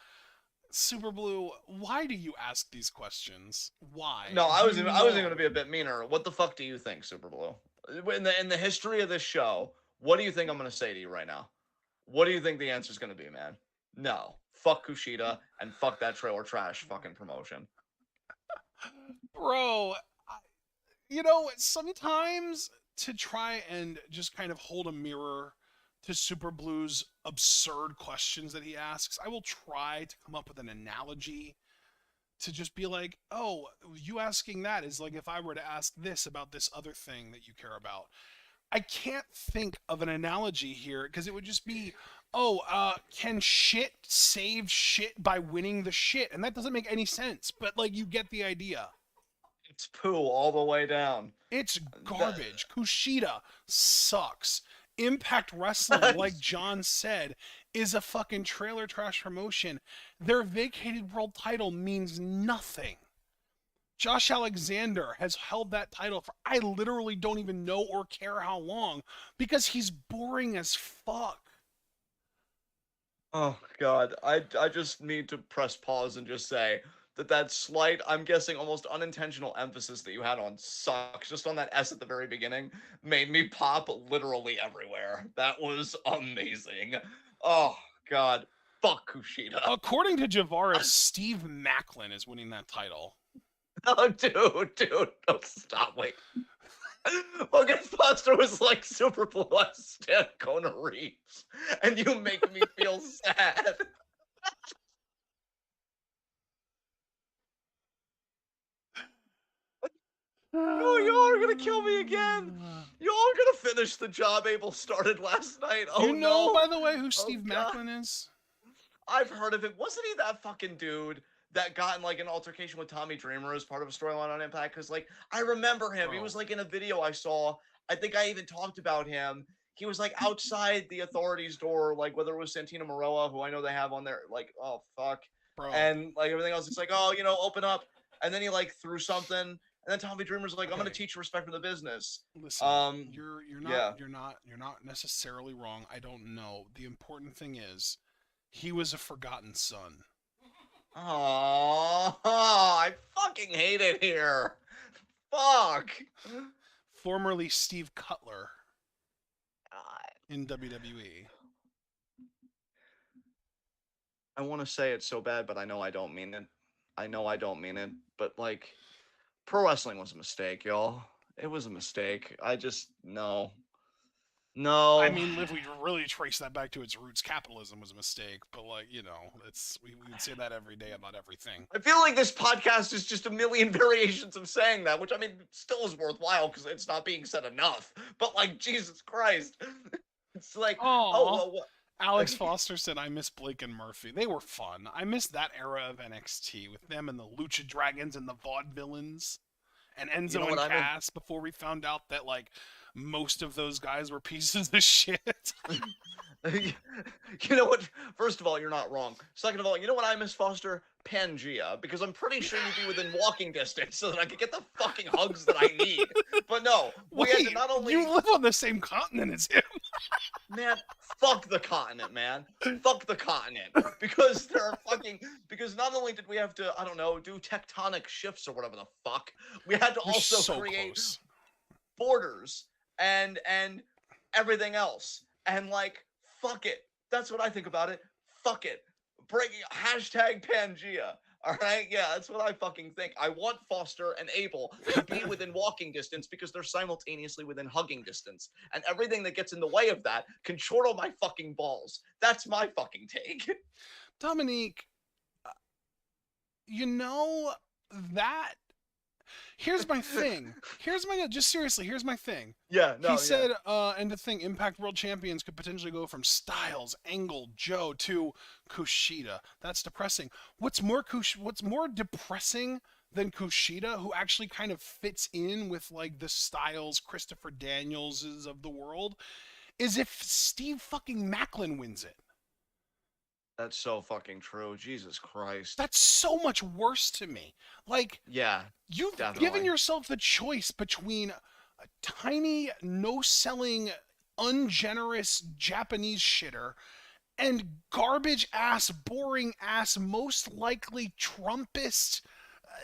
Super Blue, why do you ask these questions? Why? No, I Do was you I was going know? to be a bit meaner. What the fuck do you think, Super Blue? In the history of this show, what do you think I'm going to say to you right now? What do you think the answer is going to be, man? No. Fuck Kushida and fuck that trailer trash fucking promotion. Bro, sometimes to try and just kind of hold a mirror to Super Blue's absurd questions that he asks, I will try to come up with an analogy to just be like, oh, you asking that is like if I were to ask this about this other thing that you care about. I can't think of an analogy here because it would just be, oh, can shit save shit by winning the shit? And that doesn't make any sense, but like you get the idea. It's poo all the way down. It's That, garbage. Kushida sucks. Impact Wrestling, like John said, is a fucking trailer trash promotion. Their vacated world title means nothing. Josh Alexander has held that title for I literally don't even know or care how long because he's boring as fuck. oh god, I just need to press pause and just say that slight, I'm guessing almost unintentional emphasis that you had on sucks, just on that S at the very beginning, made me pop literally everywhere. That was amazing. Oh god, fuck Kushida. According to Javaris, Steve Macklin is winning that title. Oh dude, don't stop, wait. Logan Foster was like Super Blue Stan Kona Reeves, and you make me feel sad. No, y'all are gonna kill me again. Y'all are gonna finish the job Abel started last night. Oh You know, no. by the way, who Oh Steve god. Macklin is? I've heard of it. Wasn't he that fucking dude that got in like an altercation with Tommy Dreamer as part of a storyline on Impact? Because like I remember him. Bro. He was like in a video I saw. I think I even talked about him. He was like outside the authorities' door, like whether it was Santino Marella, who I know they have on there, like, oh fuck. Bro. And like everything else, it's like, oh, open up. And then he like threw something. And then Tommy Dreamer's like, I'm gonna teach respect for the business. Listen, you're not yeah. you're not necessarily wrong. I don't know. The important thing is he was a forgotten son. Oh, I fucking hate it here. Fuck. Formerly Steve Cutler God. in WWE. I want to say it so bad, but I know I don't mean it. I know I don't mean it, but like, pro wrestling was a mistake, y'all. It was a mistake. I just, no. No. I mean, if we really trace that back to its roots, capitalism was a mistake. But like, we would say that every day about everything. I feel like this podcast is just a million variations of saying that, which I mean, still is worthwhile because it's not being said enough. But like, Jesus Christ. It's like, oh, well, Alex Foster said, I miss Blake and Murphy. They were fun. I miss that era of NXT with them and the Lucha Dragons and the Vaudevillains and Enzo and Cass before we found out that, like, most of those guys were pieces of shit. You know what? First of all, you're not wrong. Second of all, you know what I miss, Foster? Pangea, because I'm pretty sure you'd be within walking distance so that I could get the fucking hugs that I need. But no, we had to not only... You live on the same continent as him. Man, fuck the continent, man. Fuck the continent. Because because not only did we have to, I don't know, do tectonic shifts or whatever the fuck, we had to also create borders and everything else. And like, fuck it. That's what I think about it. Fuck it. Breaking hashtag Pangea. All right, yeah, that's what I fucking think. I want Foster and Abel to be within walking distance because they're simultaneously within hugging distance. And everything that gets in the way of that can chortle my fucking balls. That's my fucking take. Dominique, that... Here's my thing. Here's my thing. Yeah, no, he said, and the thing, Impact World Champions could potentially go from Styles, Angle, Joe to Kushida. That's depressing. What's more depressing than Kushida, who actually kind of fits in with like the Styles, Christopher Danielses of the world, is if Steve fucking Macklin wins it. That's so fucking true. Jesus Christ. That's so much worse to me. Like, yeah, you've definitely given yourself the choice between a tiny, no-selling, ungenerous Japanese shitter and garbage ass, boring ass, most likely Trumpist,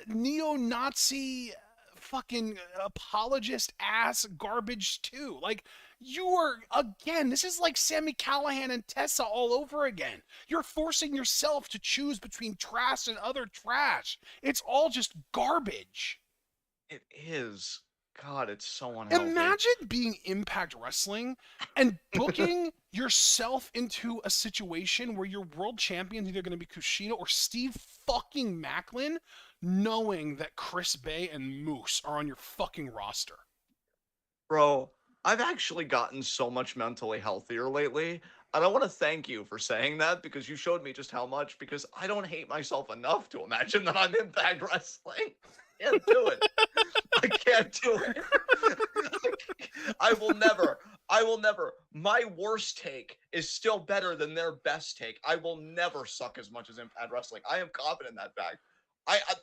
neo-Nazi, fucking apologist ass garbage too. Like, you are, again, this is like Sammy Callahan and Tessa all over again. You're forcing yourself to choose between trash and other trash. It's all just garbage. It is. God, it's so unhealthy. Imagine being Impact Wrestling and booking yourself into a situation where your world champion's either going to be Kushida or Steve fucking Macklin, knowing that Chris Bay and Moose are on your fucking roster. Bro, I've actually gotten so much mentally healthier lately. And I want to thank you for saying that because you showed me just how much, because I don't hate myself enough to imagine that I'm Impact Wrestling. I can't do it. I can't do it. I will never. My worst take is still better than their best take. I will never suck as much as Impact Wrestling. I am confident in that fact.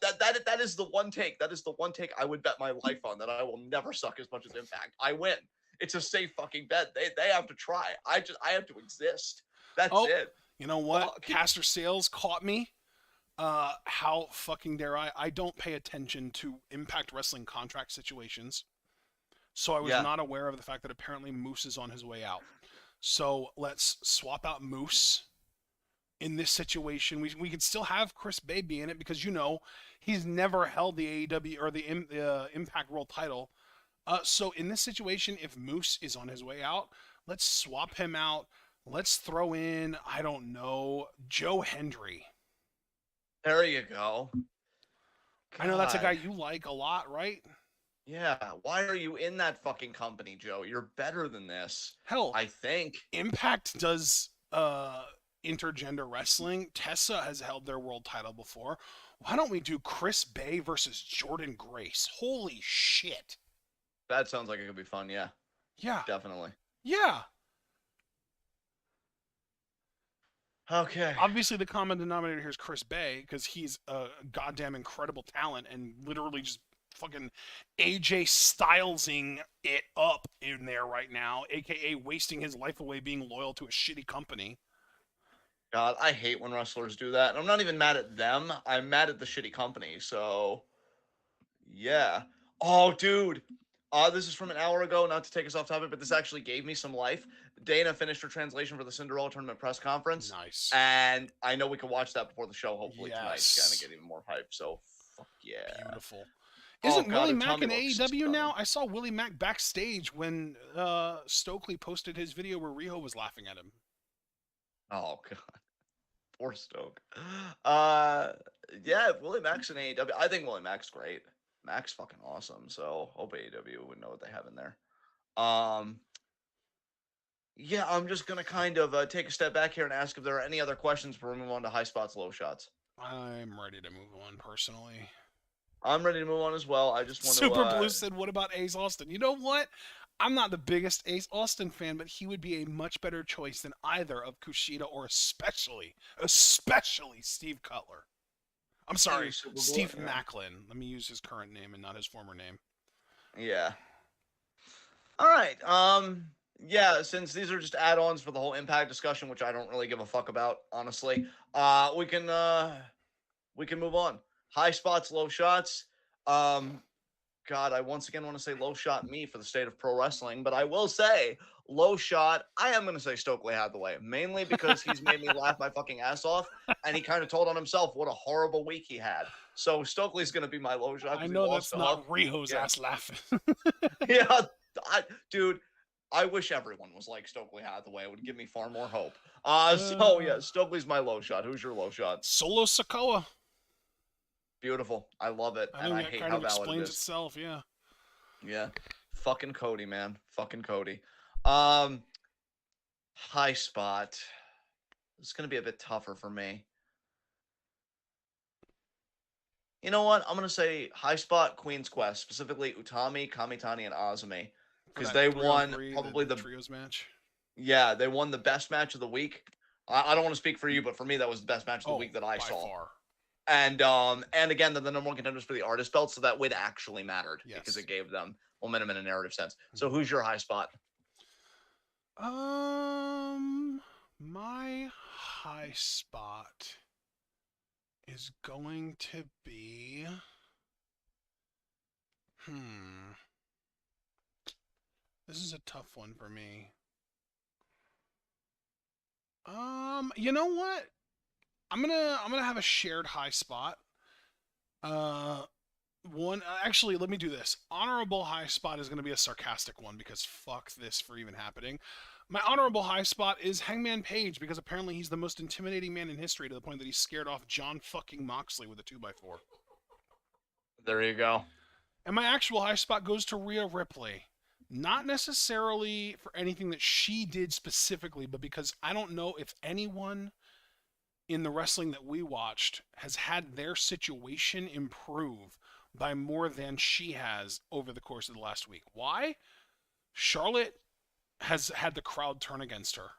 That is the one take. That is the one take I would bet my life on, that I will never suck as much as Impact. I win. It's a safe fucking bet. They have to try. I have to exist. That's it. You know what? Caster Sales caught me. How fucking dare I? I don't pay attention to Impact Wrestling contract situations. So I was not aware of the fact that apparently Moose is on his way out. So let's swap out Moose in this situation. We can still have Chris Bay be in it because, you know, he's never held the AEW or the Impact World title. So in this situation, if Moose is on his way out, let's swap him out. Let's throw in, I don't know, Joe Hendry. There you go. God. I know that's a guy you like a lot, right? Yeah. Why are you in that fucking company, Joe? You're better than this. Hell, I think. Impact does intergender wrestling. Tessa has held their world title before. Why don't we do Chris Bay versus Jordan Grace? Holy shit. That sounds like it could be fun, yeah. Yeah. Definitely. Yeah. Okay. Obviously, the common denominator here is Chris Bay because he's a goddamn incredible talent and literally just fucking AJ Stylesing it up in there right now, aka wasting his life away being loyal to a shitty company. God, I hate when wrestlers do that. And I'm not even mad at them. I'm mad at the shitty company. So, yeah. Oh, dude. This is from an hour ago, not to take us off topic, but this actually gave me some life. Dana finished her translation for the Cinderella Tournament press conference. Nice. And I know we can watch that before the show, hopefully tonight. Yes. Kind of get even more hype. So, fuck yeah. Beautiful. Isn't Willie Mack in AEW stunning. now? I saw Willie Mack backstage when Stokely posted his video where Riho was laughing at him. Oh, God. Poor Stoke. Yeah, Willie Mack's in AEW. I think Willie Mack's great. Mac's fucking awesome. So hope AEW would know what they have in there. Yeah, I'm just gonna kind of take a step back here and ask if there are any other questions before we move on to high spots, low shots. I'm ready to move on personally. I'm ready to move on as well. I just want Super Blue said, "What about Ace Austin?" You know what? I'm not the biggest Ace Austin fan, but he would be a much better choice than either of Kushida or especially Steve Cutler. I'm sorry, Steve Macklin. Let me use his current name and not his former name. Yeah. All right. Yeah, since these are just add-ons for the whole Impact discussion, which I don't really give a fuck about, honestly, we can move on. High spots, low shots. God, I once again want to say low shot me for the state of pro wrestling, but I will say low shot. I am going to say Stokely Hathaway, mainly because he's made me laugh my fucking ass off, and he kind of told on himself what a horrible week he had. So Stokely's going to be my low shot. I know that's not Riho's ass laughing. Yeah, dude. I wish everyone was like Stokely Hathaway. It would give me far more hope. So yeah, Stokely's my low shot. Who's your low shot? Solo Sikoa. Beautiful. I love it. And I hate how valid it is. Explains itself, yeah. Yeah. Fucking Cody, man. Fucking Cody. High spot. It's going to be a bit tougher for me. You know what? I'm going to say high spot, Queen's Quest, specifically Utami, Kamitani, and Azumi. Because they won probably the trios match. Yeah, they won the best match of the week. I don't want to speak for you, but for me, that was the best match of the week that I saw. Far. And again, they're the number one contenders for the artist belt, so that win actually mattered because it gave them momentum in a narrative sense. So who's your high spot? My high spot is going to be... This is a tough one for me. You know what? I'm gonna have a shared high spot. Actually, let me do this. Honorable high spot is gonna be a sarcastic one because fuck this for even happening. My honorable high spot is Hangman Page because apparently he's the most intimidating man in history to the point that he scared off John fucking Moxley with a 2x4. There you go. And my actual high spot goes to Rhea Ripley. Not necessarily for anything that she did specifically, but because I don't know if anyone in the wrestling that we watched has had their situation improve by more than she has over the course of the last week. Why? Charlotte has had the crowd turn against her,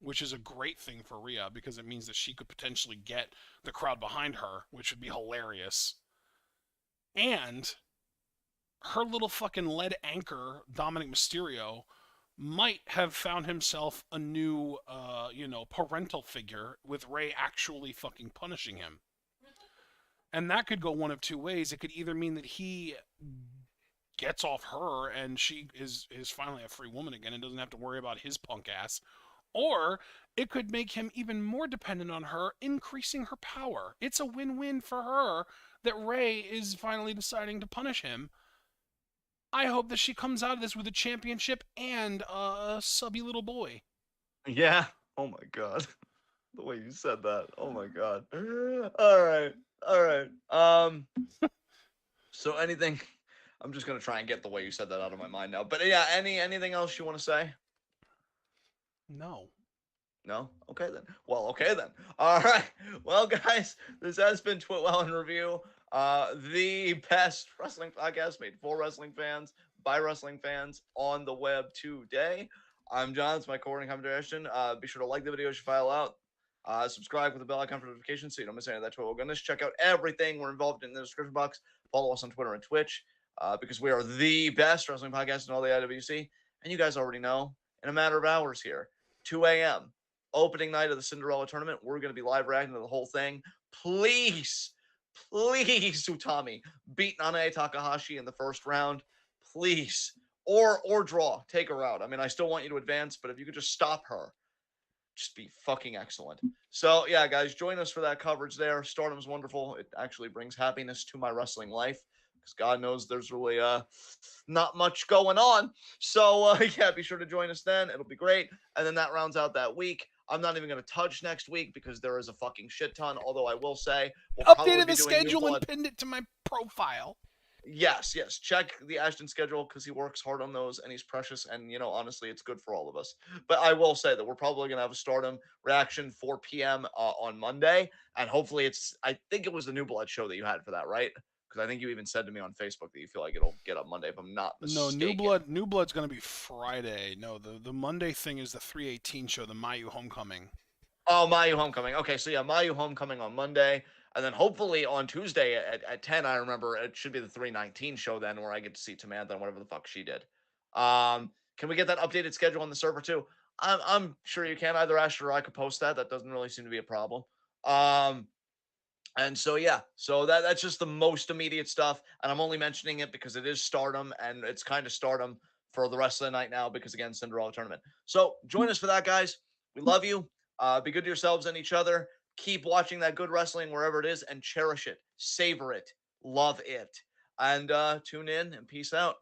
which is a great thing for Rhea because it means that she could potentially get the crowd behind her, which would be hilarious. And her little fucking lead anchor, Dominic Mysterio, might have found himself a new, parental figure with Ray actually fucking punishing him. And that could go one of two ways. It could either mean that he gets off her and she is finally a free woman again and doesn't have to worry about his punk ass. Or it could make him even more dependent on her, increasing her power. It's a win-win for her that Ray is finally deciding to punish him. I hope that she comes out of this with a championship and a subby little boy. Yeah. Oh my god. The way you said that. Oh my god. All right. So anything? I'm just gonna try and get the way you said that out of my mind now. But yeah, anything else you want to say? No. No? Okay then. Well, okay then. All right. Well, guys, this has been TWitWoW in Review. The best wrestling podcast made for wrestling fans, by wrestling fans, on the web today. I'm John. It's my coordinating commentation. Be sure to like the video as you file out. Subscribe with the bell icon for notifications so you don't miss any of that TWitWoW goodness. Check out everything we're involved in the description box. Follow us on Twitter and Twitch because we are the best wrestling podcast in all the IWC. And you guys already know, in a matter of hours here, 2 a.m., opening night of the Cinderella tournament, we're going to be live reacting to the whole thing. Please, Utami, beat Nanae Takahashi in the first round. Please. Or draw. Take her out. I mean, I still want you to advance, but if you could just stop her, just be fucking excellent. So, yeah, guys, join us for that coverage there. Stardom's wonderful. It actually brings happiness to my wrestling life because God knows there's really not much going on. So, yeah, be sure to join us then. It'll be great. And then that rounds out that week. I'm not even going to touch next week because there is a fucking shit ton, although I will say we'll updated the schedule and pinned it to my profile. Yes. Check the Ashton schedule because he works hard on those and he's precious. And, honestly, it's good for all of us. But I will say that we're probably going to have a Stardom reaction 4 p.m. On Monday. And hopefully I think it was the New Blood show that you had for that, right? Because I think you even said to me on Facebook that you feel like it'll get up Monday if I'm not mistaken. No, New Blood's going to be Friday. No, the Monday thing is the 318 show, the Mayu Homecoming. Oh, Mayu Homecoming. Okay, so yeah, Mayu Homecoming on Monday. And then hopefully on Tuesday at 10, I remember it should be the 319 show then where I get to see Tamantha and whatever the fuck she did. Can we get that updated schedule on the server too? I'm sure you can. Either Asher or I could post that. That doesn't really seem to be a problem. And so, yeah, so that's just the most immediate stuff. And I'm only mentioning it because it is Stardom and it's kind of Stardom for the rest of the night now because, again, Cinderella tournament. So join us for that, guys. We love you. Be good to yourselves and each other. Keep watching that good wrestling wherever it is and cherish it. Savor it. Love it. And tune in and peace out.